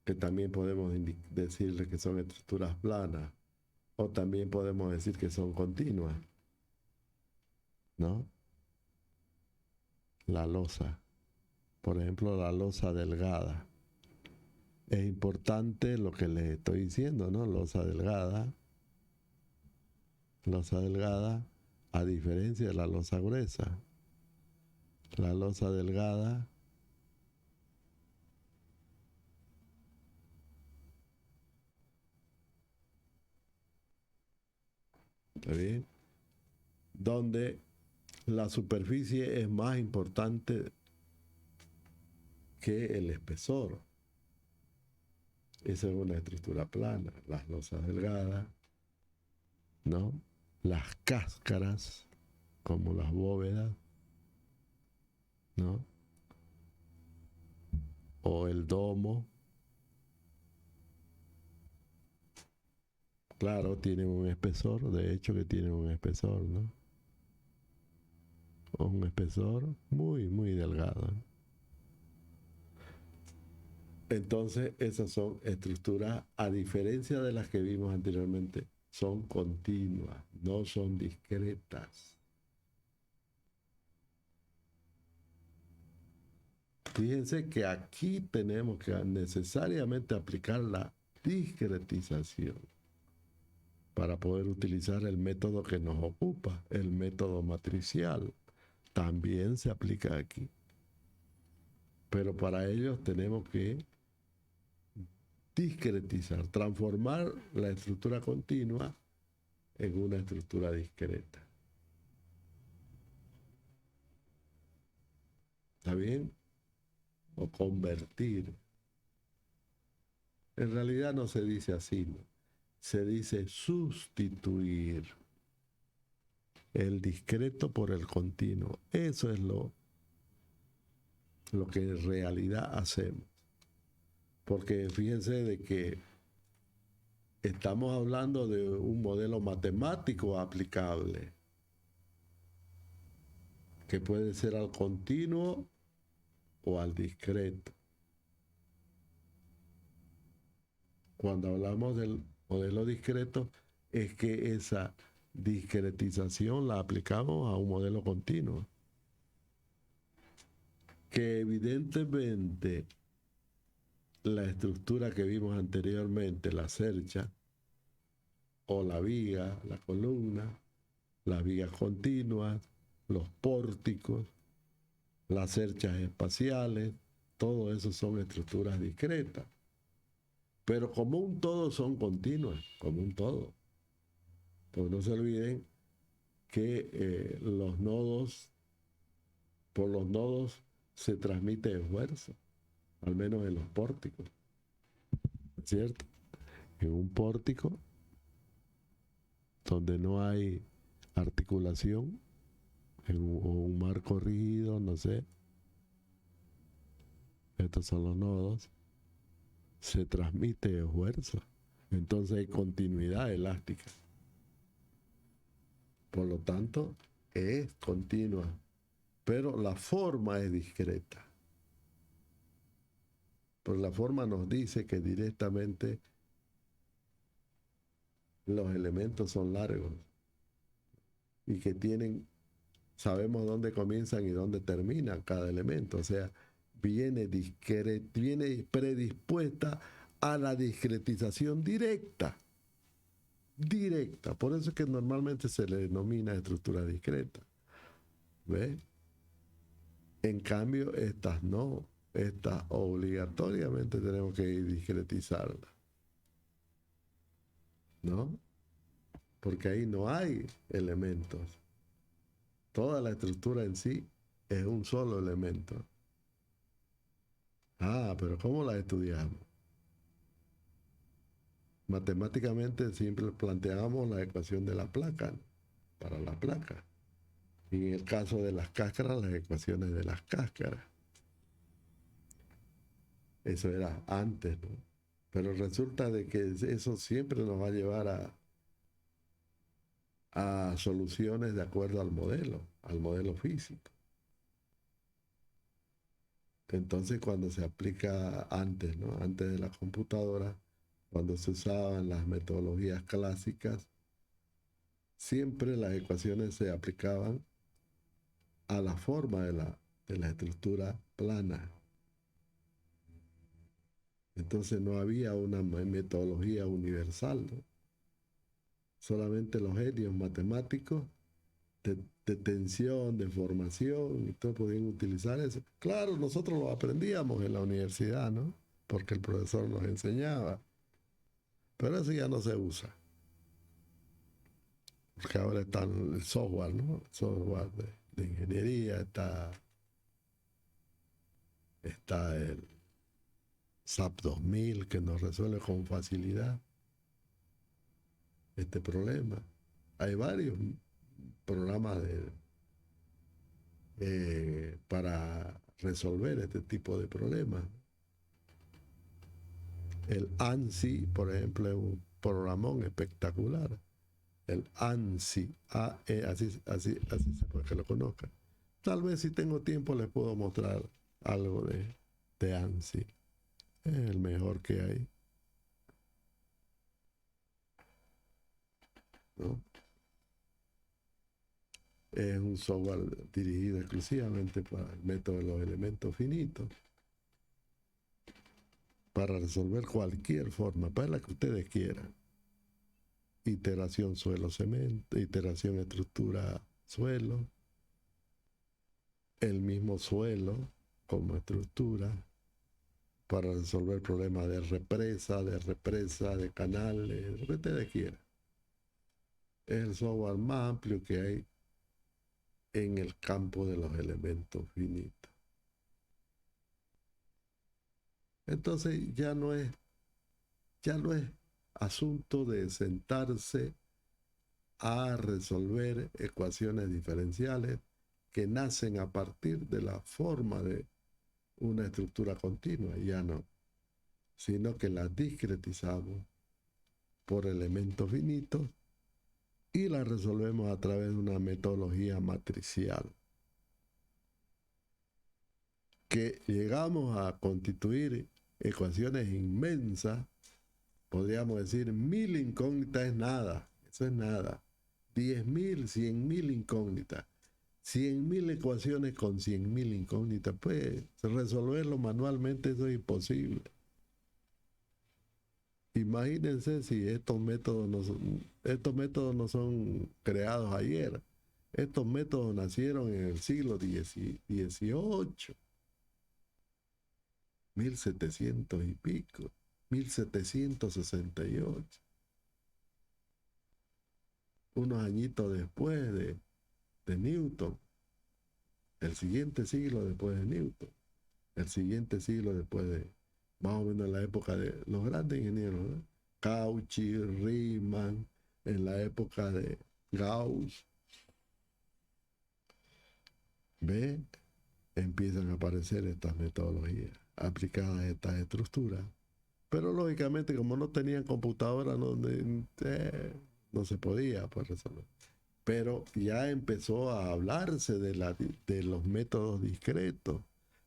Que también podemos decirle que son estructuras planas, o también podemos decir que son continuas, ¿no? La losa, por ejemplo, la losa delgada. Es importante lo que les estoy diciendo, ¿no? Losa delgada, a diferencia de la losa gruesa. La losa delgada ¿está bien? Donde la superficie es más importante que el espesor. Esa es una estructura plana. Las losas delgadas, ¿no? Las cáscaras, como las bóvedas, ¿no? O el domo. Claro, tienen un espesor, de hecho que tienen un espesor, ¿no? Un espesor muy, muy delgado. Entonces, esas son estructuras, a diferencia de las que vimos anteriormente, son continuas, no son discretas. Fíjense que aquí tenemos que necesariamente aplicar la discretización para poder utilizar el método que nos ocupa, el método matricial. También se aplica aquí. Pero para ello tenemos que discretizar, transformar la estructura continua en una estructura discreta. ¿Está bien? O convertir. En realidad no se dice así, ¿no? Se dice sustituir el discreto por el continuo. Eso es lo que en realidad hacemos. Porque fíjense de que estamos hablando de un modelo matemático aplicable, que puede ser al continuo o al discreto. Cuando hablamos del modelo discreto, es que esa discretización la aplicamos a un modelo continuo. Que evidentemente la estructura que vimos anteriormente, la cercha, o la viga, la columna, las vigas continuas, los pórticos, las cerchas espaciales, todo eso son estructuras discretas. Pero como un todo son continuas, como un todo. Pues no se olviden que por los nodos se transmite esfuerzo, al menos en los pórticos, ¿cierto? En un pórtico donde no hay articulación, o un marco rígido, no sé, estos son los nodos, se transmite esfuerzo, entonces hay continuidad elástica. Por lo tanto, es continua, pero la forma es discreta. Porque la forma nos dice que directamente los elementos son largos y que sabemos dónde comienzan y dónde terminan cada elemento. O sea, viene predispuesta a la discretización directa. Directa. Por eso es que normalmente se le denomina estructura discreta. ¿Ve? En cambio, estas no. Estas obligatoriamente tenemos que discretizarlas, ¿no? Porque ahí no hay elementos. Toda la estructura en sí es un solo elemento. Ah, pero ¿cómo la estudiamos? Matemáticamente siempre planteamos la ecuación de la placa, ¿no? Para la placa. Y en el caso de las cáscaras, las ecuaciones de las cáscaras. Eso era antes, ¿no? Pero resulta de que eso siempre nos va a llevar a soluciones de acuerdo al modelo físico. Entonces, cuando se aplica antes, ¿no? Antes de la computadora, cuando se usaban las metodologías clásicas, siempre las ecuaciones se aplicaban a la forma de la estructura plana. Entonces no había una metodología universal, ¿no? Solamente los genios matemáticos de tensión, de formación, y todos podían utilizar eso. Claro, nosotros lo aprendíamos en la universidad, ¿no? Porque el profesor nos enseñaba. Pero eso ya no se usa. Porque ahora está el software, ¿no? El software de ingeniería, está el SAP 2000 que nos resuelve con facilidad este problema. Hay varios programas para resolver este tipo de problemas. El ANSI, por ejemplo, es un programón espectacular. El ANSI, así se puede que lo conozcan. Tal vez si tengo tiempo les puedo mostrar algo de ANSI. Es el mejor que hay, ¿no? Es un software dirigido exclusivamente para el método de los elementos finitos, para resolver cualquier forma, para la que ustedes quieran. Iteración suelo-cemento, iteración estructura-suelo, el mismo suelo como estructura, para resolver problemas de represa, de canales, lo que ustedes quieran. Es el software más amplio que hay en el campo de los elementos finitos. Entonces ya no es asunto de sentarse a resolver ecuaciones diferenciales que nacen a partir de la forma de una estructura continua, ya no, sino que las discretizamos por elementos finitos y las resolvemos a través de una metodología matricial, que llegamos a constituir ecuaciones inmensas. Podríamos decir 1000 incógnitas es nada, eso es nada. 10.000, 100.000 incógnitas, 100.000 ecuaciones con 100.000 incógnitas, pues resolverlo manualmente eso es imposible. Imagínense si estos métodos no son creados ayer. Estos métodos nacieron en el siglo XVIII, 1700 y pico, 1768. Unos añitos después de Newton, el siguiente siglo después de Newton, el siguiente siglo después de, más o menos en la época de los grandes ingenieros, ¿no? Cauchy, Riemann, en la época de Gauss. ¿Ve? Empiezan a aparecer estas metodologías aplicadas a estas estructuras. Pero lógicamente, como no tenían computadora, no se podía pues, resolver. Pero ya empezó a hablarse de los métodos discretos,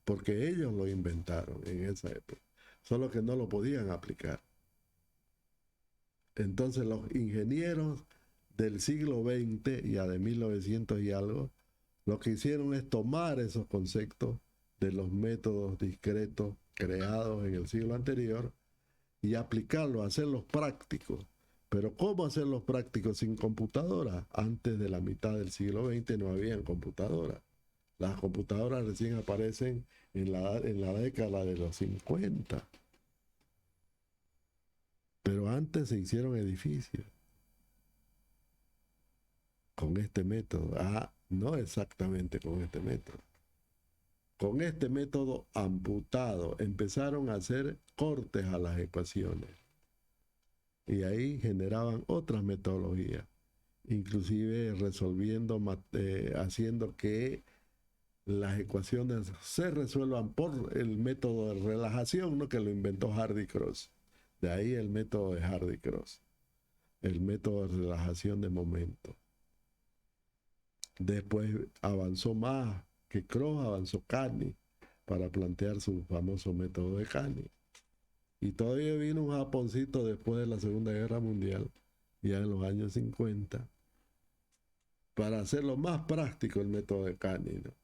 porque ellos lo inventaron en esa época, solo que no lo podían aplicar. Entonces los ingenieros del siglo XX, ya de 1900 y algo, lo que hicieron es tomar esos conceptos de los métodos discretos creados en el siglo anterior y aplicarlos, hacerlos prácticos. Pero ¿cómo hacerlos prácticos sin computadora? Antes de la mitad del siglo XX no habían computadoras. Las computadoras recién aparecen en la década de los 50. Pero antes se hicieron edificios con este método. No exactamente con este método. Con este método amputado empezaron a hacer cortes a las ecuaciones. Y ahí generaban otras metodologías, inclusive haciendo que las ecuaciones se resuelvan por el método de relajación, ¿no? Que lo inventó Hardy-Cross. De ahí el método de Hardy-Cross, el método de relajación de momento. Después avanzó más que Cross, avanzó Carney para plantear su famoso método de Carney. Y todavía vino un japoncito después de la Segunda Guerra Mundial, ya en los años 50, para hacerlo más práctico el método de Carney, ¿no?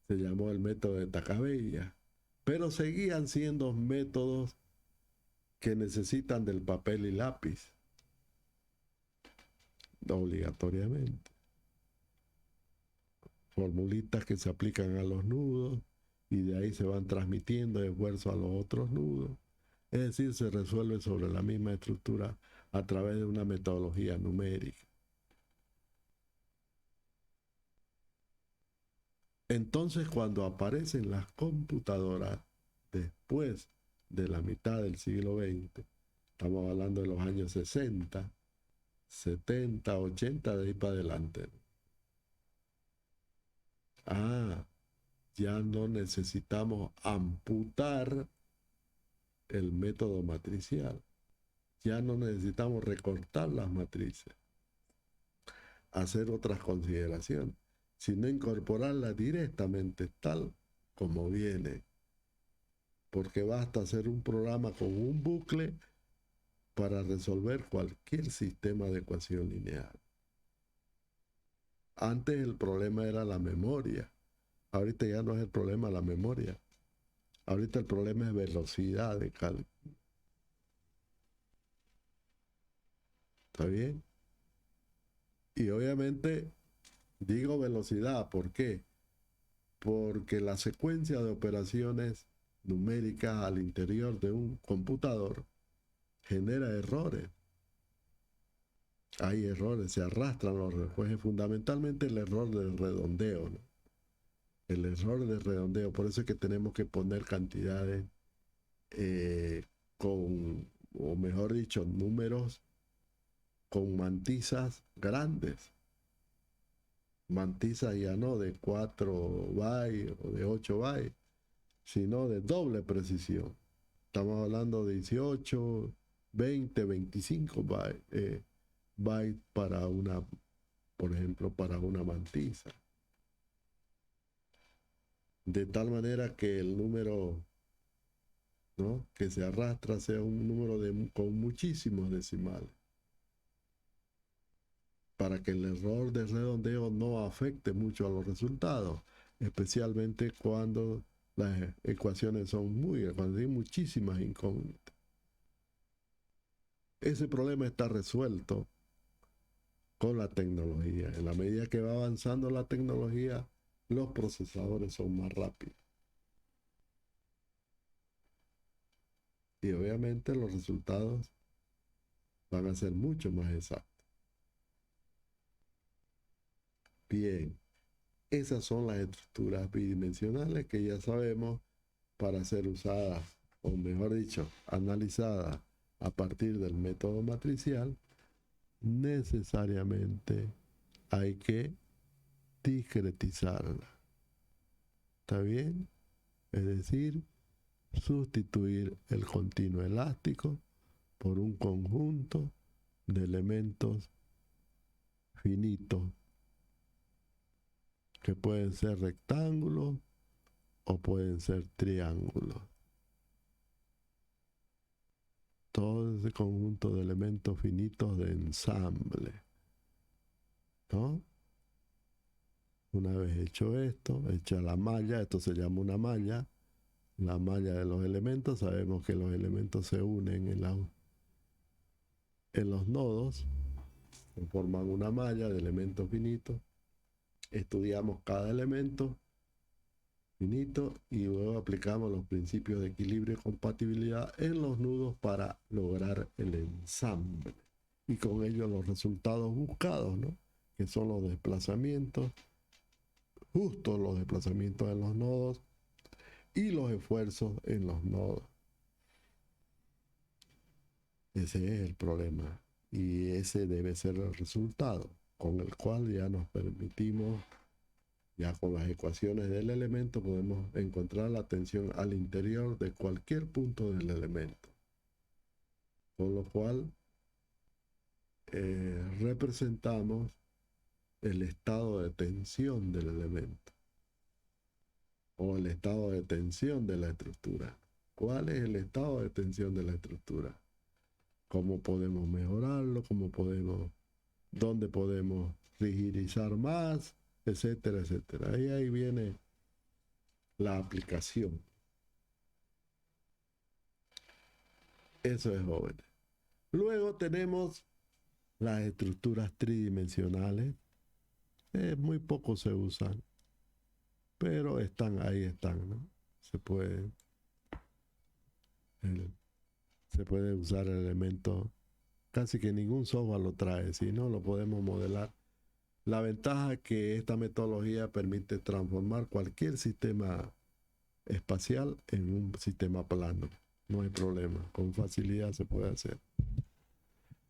Se llamó el método de Takabella. Pero seguían siendo métodos que necesitan del papel y lápiz, obligatoriamente. Formulitas que se aplican a los nudos y de ahí se van transmitiendo esfuerzo a los otros nudos. Es decir, se resuelve sobre la misma estructura a través de una metodología numérica. Entonces, cuando aparecen las computadoras después de la mitad del siglo XX, estamos hablando de los años 60, 70, 80, de ahí para adelante. Ya no necesitamos amputar el método matricial. Ya no necesitamos recortar las matrices, hacer otras consideraciones, sino incorporarlas directamente tal como viene. Porque basta hacer un programa con un bucle para resolver cualquier sistema de ecuación lineal. Antes el problema era la memoria. Ahorita ya no es el problema la memoria. Ahorita el problema es velocidad de cálculo. ¿Está bien? Y obviamente digo velocidad, ¿por qué? Porque la secuencia de operaciones numéricas al interior de un computador genera errores. Hay errores, se arrastran los errores, fundamentalmente el error del redondeo, ¿no? El error del redondeo, por eso es que tenemos que poner cantidades o mejor dicho, números con mantizas grandes. Mantizas ya no de 4 bytes o de 8 bytes, sino de doble precisión. Estamos hablando de 18, 20, 25 bytes para una, por ejemplo, para una mantiza. De tal manera que el número, ¿no?, que se arrastra sea un número con muchísimos decimales, para que el error de redondeo no afecte mucho a los resultados, especialmente cuando las ecuaciones son cuando hay muchísimas incógnitas. Ese problema está resuelto con la tecnología. En la medida que va avanzando la tecnología, los procesadores son más rápidos. Y obviamente los resultados van a ser mucho más exactos. Bien, esas son las estructuras bidimensionales que ya sabemos para ser usadas, o mejor dicho, analizadas a partir del método matricial. Necesariamente hay que discretizarla. ¿Está bien? Es decir, sustituir el continuo elástico por un conjunto de elementos finitos que pueden ser rectángulos o pueden ser triángulos. Todo ese conjunto de elementos finitos de ensamble, ¿no? Una vez hecho esto, hecha la malla, esto se llama una malla, la malla de los elementos. Sabemos que los elementos se unen en los nodos, forman una malla de elementos finitos. Estudiamos cada elemento finito, y luego aplicamos los principios de equilibrio y compatibilidad en los nudos para lograr el ensamble y con ello los resultados buscados, ¿no? Que son los desplazamientos, justo los desplazamientos en los nodos y los esfuerzos en los nodos. Ese es el problema y ese debe ser el resultado con el cual ya nos permitimos, ya con las ecuaciones del elemento podemos encontrar la tensión al interior de cualquier punto del elemento, con lo cual representamos el estado de tensión del elemento o el estado de tensión de la estructura. ¿Cuál es el estado de tensión de la estructura? ¿Cómo podemos mejorarlo? ¿Dónde podemos rigidizar más? Etcétera, etcétera. Ahí viene la aplicación. Eso es, jóvenes. Luego tenemos las estructuras tridimensionales. Muy poco se usan, pero ahí están, ¿no? Se puede usar el elemento, casi que ningún software lo trae, si no lo podemos modelar. La ventaja es que esta metodología permite transformar cualquier sistema espacial en un sistema plano. No hay problema, con facilidad se puede hacer.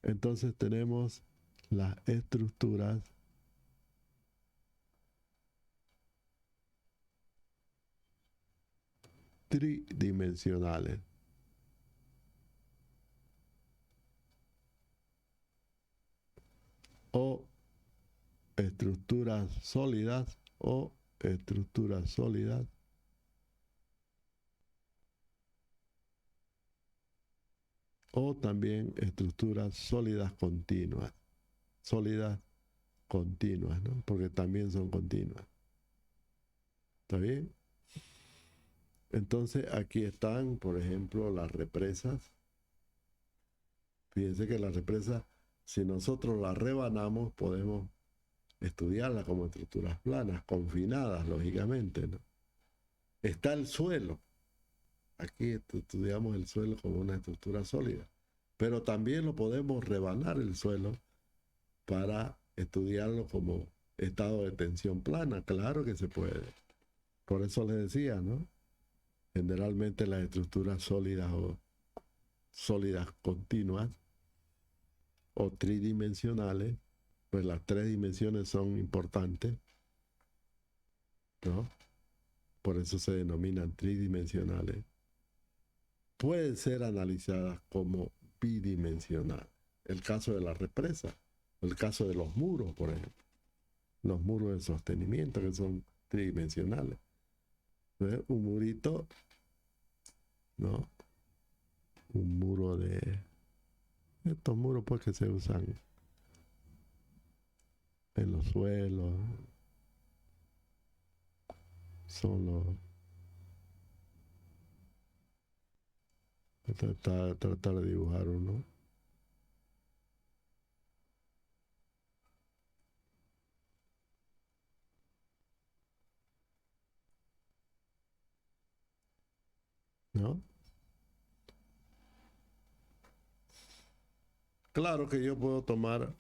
Entonces tenemos las estructuras tridimensionales. O estructuras sólidas o también estructuras sólidas continuas, ¿no? Porque también son continuas. ¿Está bien? Entonces aquí están, por ejemplo, las represas. Fíjense que las represas, si nosotros las rebanamos, podemos estudiarlas como estructuras planas, confinadas, lógicamente, ¿no? Está el suelo. Aquí estudiamos el suelo como una estructura sólida, pero también lo podemos rebanar el suelo para estudiarlo como estado de tensión plana. Claro que se puede. Por eso les decía, ¿no? Generalmente las estructuras sólidas o sólidas continuas o tridimensionales, pues las tres dimensiones son importantes, ¿no? Por eso se denominan tridimensionales. Pueden ser analizadas como bidimensionales. El caso de la represa, el caso de los muros, por ejemplo. Los muros de sostenimiento que son tridimensionales. ¿Ves? Un murito, ¿no? Un muro de... Estos muros pues que se usan en los suelos. Son los... Tratar de dibujar uno. ¿No? Claro que yo puedo tomar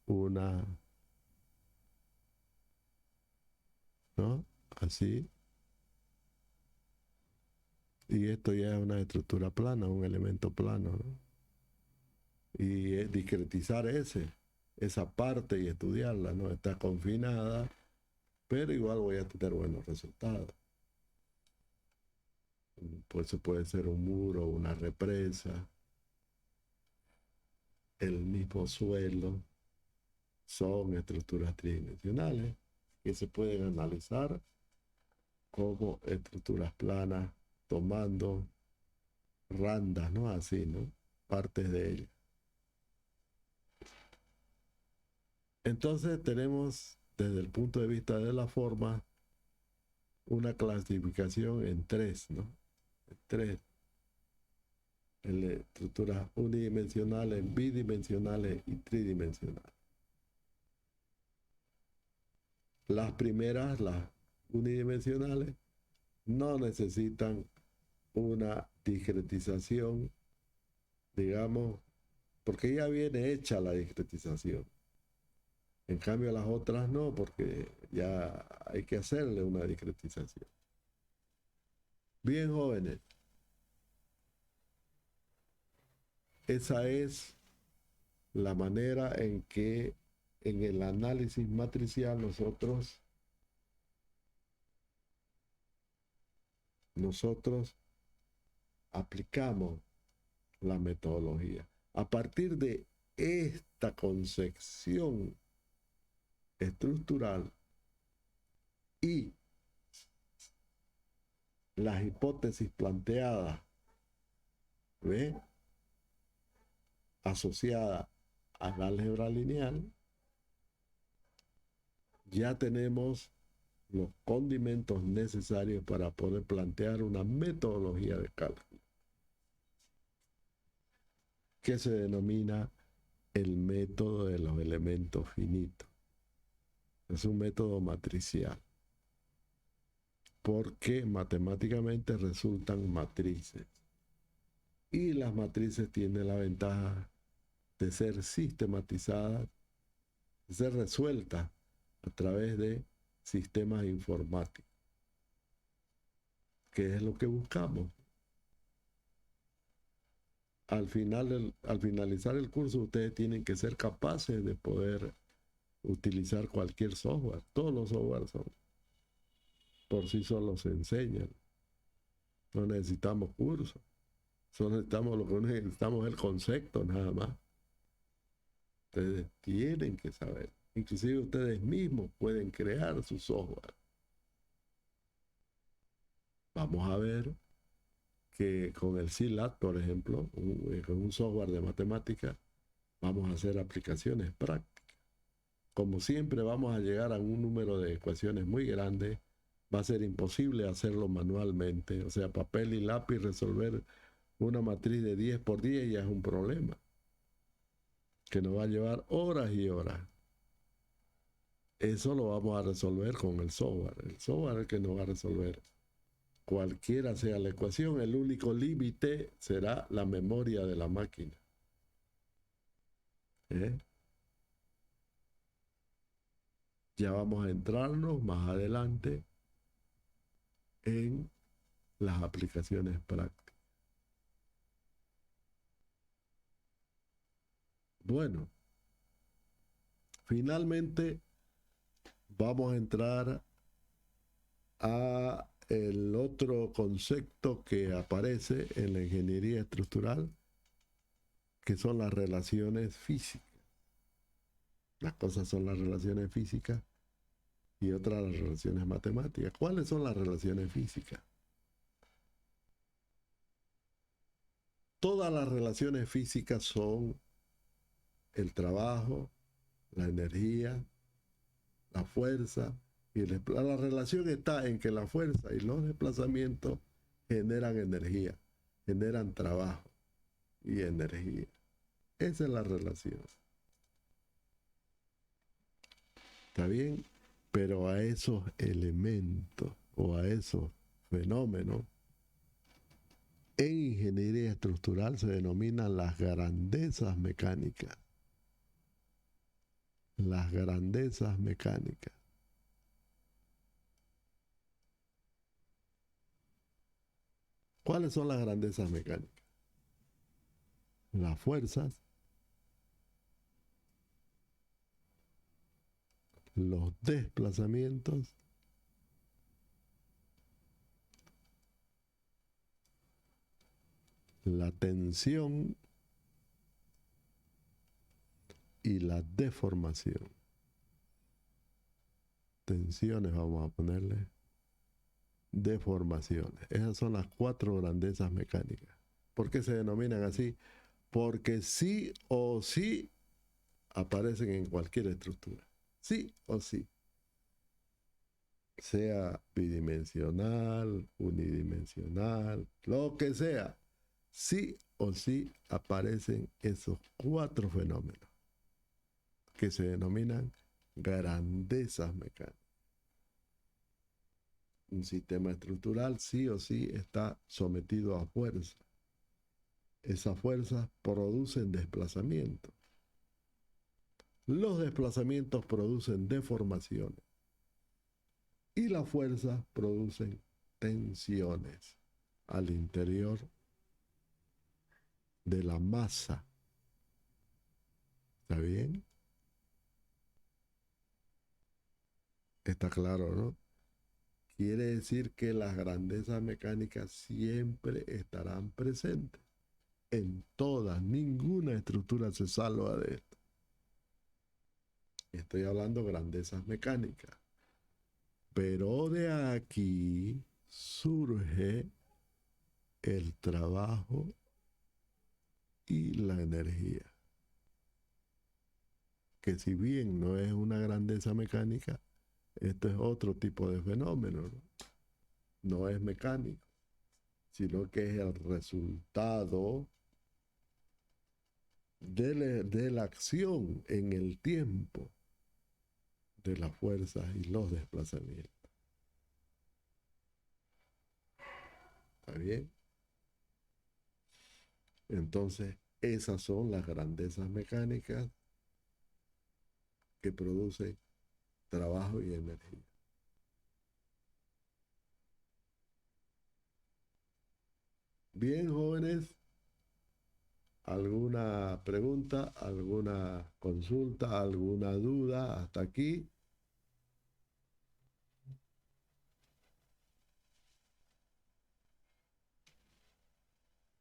una, ¿no? Así. Y esto ya es una estructura plana, un elemento plano, ¿no? Y es discretizar esa parte y estudiarla, ¿no? Está confinada, pero igual voy a tener buenos resultados. Pues eso puede ser un muro, una represa, el mismo suelo, son estructuras tridimensionales que se pueden analizar como estructuras planas, tomando randas, ¿no? Así, ¿no? Partes de ellas. Entonces tenemos, desde el punto de vista de la forma, una clasificación en tres, ¿no? En tres. En estructuras unidimensionales, bidimensionales y tridimensionales. Las primeras, las unidimensionales no necesitan una discretización, digamos, porque ya viene hecha la discretización. En cambio las otras no, porque ya hay que hacerle una discretización. Bien, jóvenes, esa es la manera en que en el análisis matricial nosotros aplicamos la metodología. A partir de esta concepción estructural y las hipótesis planteadas, ¿ve?, asociadas al álgebra lineal, ya tenemos los condimentos necesarios para poder plantear una metodología de cálculo que se denomina el método de los elementos finitos. Es un método matricial porque matemáticamente resultan matrices y las matrices tienen la ventaja de ser sistematizadas, de ser resueltas a través de sistemas informáticos, que es lo que buscamos. Al finalizar el curso, ustedes tienen que ser capaces de poder utilizar cualquier software. Todos los softwares por sí solos se enseñan. No necesitamos cursos. Solo necesitamos lo que necesitamos es el concepto nada más. Ustedes tienen que saber. Inclusive ustedes mismos pueden crear su software. Vamos a ver que con el CILAT, por ejemplo, con un software de matemática, vamos a hacer aplicaciones prácticas. Como siempre vamos a llegar a un número de ecuaciones muy grande, va a ser imposible hacerlo manualmente. O sea, papel y lápiz, resolver una matriz de 10 por 10 ya es un problema, que nos va a llevar horas y horas. Eso lo vamos a resolver con el software. El software es el que nos va a resolver. Cualquiera sea la ecuación, el único límite será la memoria de la máquina. Ya vamos a entrarnos más adelante en las aplicaciones prácticas. Bueno, finalmente vamos a entrar a el otro concepto que aparece en la ingeniería estructural, que son las relaciones físicas. Las cosas son las relaciones físicas y otras las relaciones matemáticas. ¿Cuáles son las relaciones físicas? Todas las relaciones físicas son el trabajo, la energía, la fuerza, y la relación está en que la fuerza y los desplazamientos generan energía, generan trabajo y energía. Esa es la relación. ¿Está bien? Pero a esos elementos o a esos fenómenos en ingeniería estructural se denominan las grandezas mecánicas. Las grandezas mecánicas. ¿Cuáles son las grandezas mecánicas? Las fuerzas, los desplazamientos, la tensión y la deformación. Tensiones vamos a ponerle, deformaciones. Esas son las 4 grandezas mecánicas. ¿Por qué se denominan así? Porque sí o sí aparecen en cualquier estructura. Sí o sí. Sea bidimensional, unidimensional, lo que sea. Sí o sí aparecen esos 4 fenómenos que se denominan grandezas mecánicas. Un sistema estructural sí o sí está sometido a fuerza. Esas fuerzas producen desplazamiento. Los desplazamientos producen deformaciones y las fuerzas producen tensiones al interior de la masa. ¿Está bien? Está claro, ¿no? Quiere decir que las grandezas mecánicas siempre estarán presentes. En todas, ninguna estructura se salva de esto. Estoy hablando de grandezas mecánicas. Pero de aquí surge el trabajo y la energía. Que si bien no es una grandeza mecánica, esto es otro tipo de fenómeno, ¿no? No es mecánico, sino que es el resultado de la acción en el tiempo de las fuerzas y los desplazamientos. ¿Está bien? Entonces, esas son las grandezas mecánicas que producen trabajo y energía. Bien, jóvenes, ¿alguna pregunta, alguna consulta, alguna duda hasta aquí?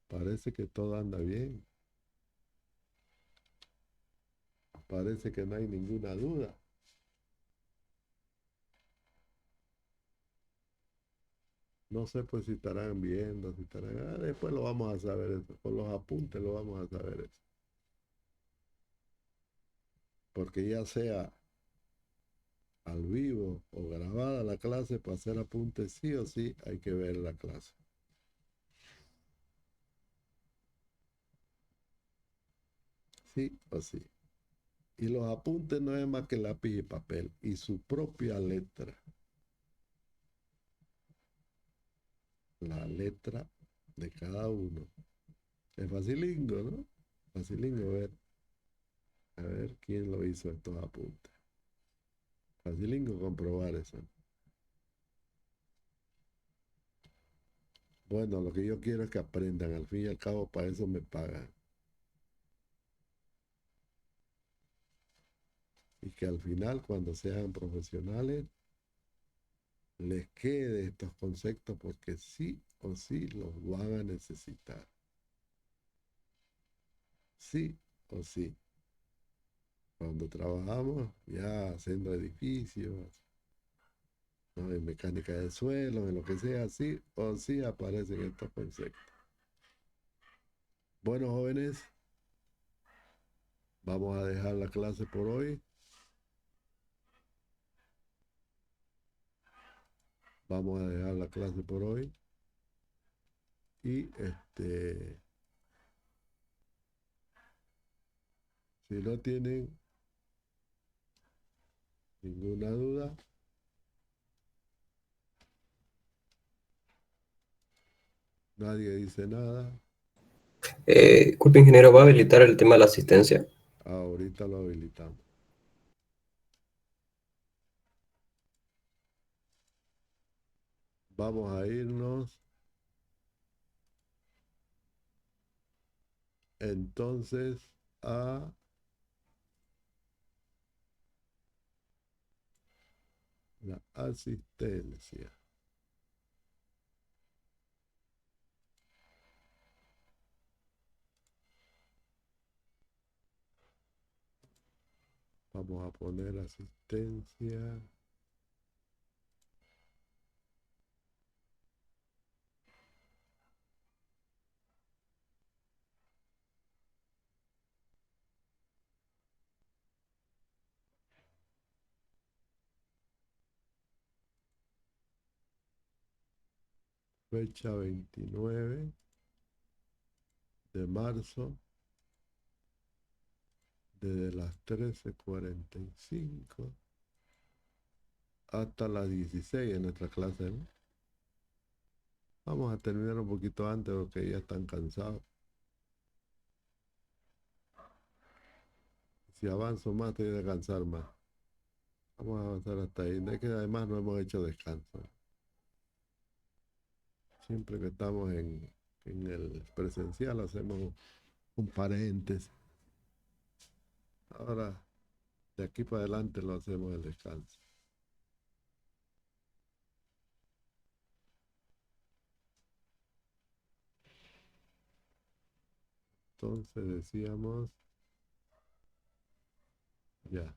Parece que todo anda bien. Parece que no hay ninguna duda. No sé pues si estarán viendo, si estarán... después lo vamos a saber eso. Con los apuntes lo vamos a saber eso. Porque ya sea al vivo o grabada la clase, para hacer apuntes sí o sí hay que ver la clase. Sí o sí. Y los apuntes no es más que lápiz y papel y su propia letra. La letra de cada uno. Es facilingo, ¿no? Facilingo, a ver quién lo hizo estos apuntes. Facilingo comprobar eso. Bueno, lo que yo quiero es que aprendan. Al fin y al cabo, para eso me pagan. Y que al final, cuando sean profesionales, les quede estos conceptos porque sí o sí los van a necesitar. Sí o sí. Cuando trabajamos ya haciendo edificios, ¿no? En mecánica de suelo, en lo que sea, sí o sí aparecen estos conceptos. Bueno, jóvenes, vamos a dejar la clase por hoy. Vamos a dejar la clase por hoy. Y si no tienen ninguna duda, nadie dice nada, Disculpe, ingeniero, ¿va a habilitar el tema de la asistencia? ahorita lo habilitamos. Vamos a irnos entonces a la asistencia. Vamos a poner asistencia. Fecha 29 de marzo, desde las 13:45 hasta las 16 en nuestra clase, ¿no? Vamos a terminar un poquito antes porque ya están cansados. Si avanzo más, te voy a cansar más. Vamos a avanzar hasta ahí. Es que además no hemos hecho descanso. Siempre que estamos en el presencial hacemos un paréntesis. Ahora, de aquí para adelante lo hacemos el descanso. Entonces decíamos, ya.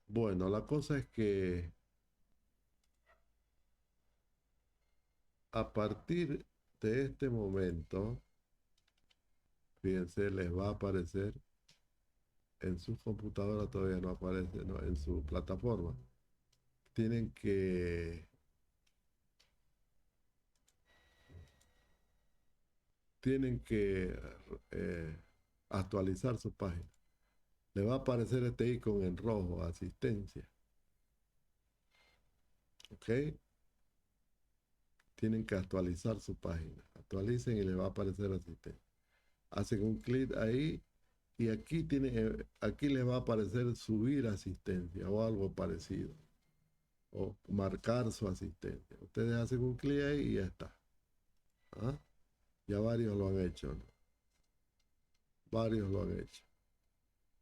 Bueno, la cosa es que a partir de este momento, fíjense, les va a aparecer en su computadora, todavía no aparece, no, en su plataforma. Tienen que eh, actualizar su página. Le va a aparecer este icono en rojo, asistencia. ¿Ok? Tienen que actualizar su página. Actualicen y le va a aparecer asistencia. Hacen un clic ahí y aquí les va a aparecer subir asistencia o algo parecido. O marcar su asistencia. Ustedes hacen un clic ahí y ya está. ¿Ah? Ya varios lo han hecho, ¿no? Varios lo han hecho.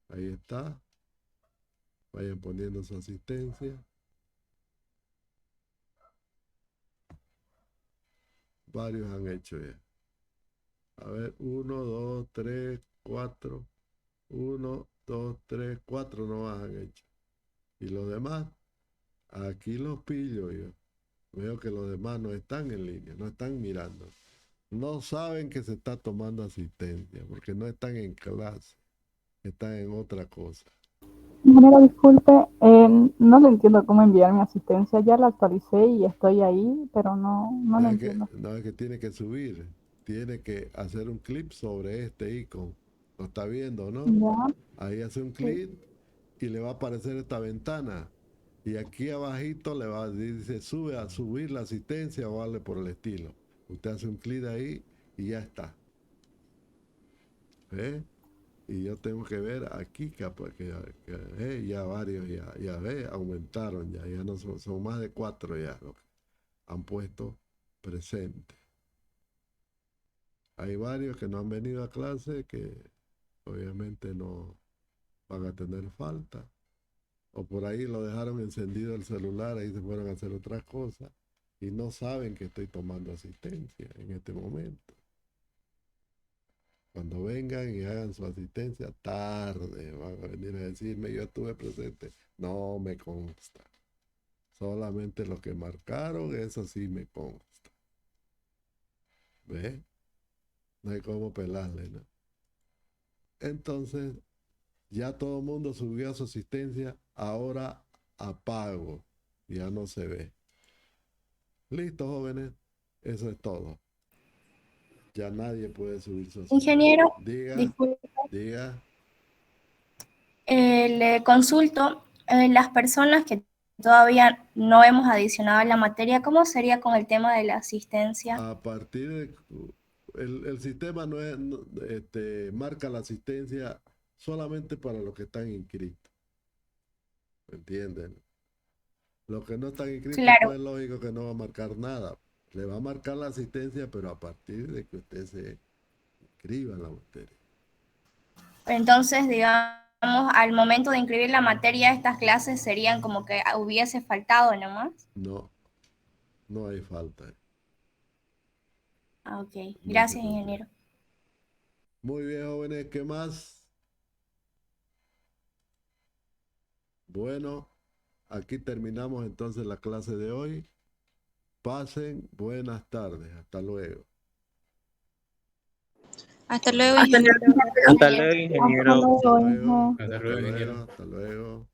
Ahí está. Vayan poniendo su asistencia. Varios han hecho ya. A ver, 1, 2, 3, 4. 1, 2, 3, 4 no han hecho. Y los demás, aquí los pillo yo. Veo que los demás no están en línea, no están mirando. No saben que se está tomando asistencia, porque no están en clase, están en otra cosa. Ingeniero, disculpe, no le entiendo cómo enviar mi asistencia. Ya la actualicé y estoy ahí, pero no lo entiendo. No es que tiene que subir, tiene que hacer un clip sobre este icono. ¿Lo está viendo, no? Ya, Ahí hace un sí. clic y le va a aparecer esta ventana. Y aquí abajito le va a dice sube a subir la asistencia o algo por el estilo. Usted hace un clic ahí y ya está. ¿Ve? Y yo tengo que ver aquí que ya varios ya ve, aumentaron ya no son más de 4 ya lo que han puesto presente. Hay varios que no han venido a clase que obviamente no van a tener falta. O por ahí lo dejaron encendido el celular, ahí se fueron a hacer otras cosas y no saben que estoy tomando asistencia en este momento. Cuando vengan y hagan su asistencia, tarde van a venir a decirme, yo estuve presente. No me consta. Solamente lo que marcaron, eso sí me consta. ¿Ve? No hay cómo pelarle, ¿no? Entonces, ya todo el mundo subió a su asistencia, ahora apago. Ya no se ve. Listo, jóvenes. Eso es todo. Ya nadie puede subir su asistencia. Ingeniero, Diga, disculpe, diga. le consulto, las personas que todavía no hemos adicionado a la materia, ¿cómo sería con el tema de la asistencia? A partir de el sistema marca la asistencia solamente para los que están inscritos. ¿Me entienden? Los que no están inscritos, Claro, pues es lógico que no va a marcar nada. Le va a marcar la asistencia, pero a partir de que usted se inscriba en la materia. entonces, digamos, al momento de inscribir la materia, estas clases serían como que hubiese faltado nomás. No, no hay falta. Ah, ok, No se gracias, preocupe. ingeniero. Muy bien, jóvenes, ¿qué más? Bueno, aquí terminamos entonces la clase de hoy. Pasen buenas tardes. Hasta luego. Hasta luego, Hasta ingeniero. luego. Hasta luego, Hasta ingeniero. luego, Hasta luego. Inge. Hasta luego. Hasta luego.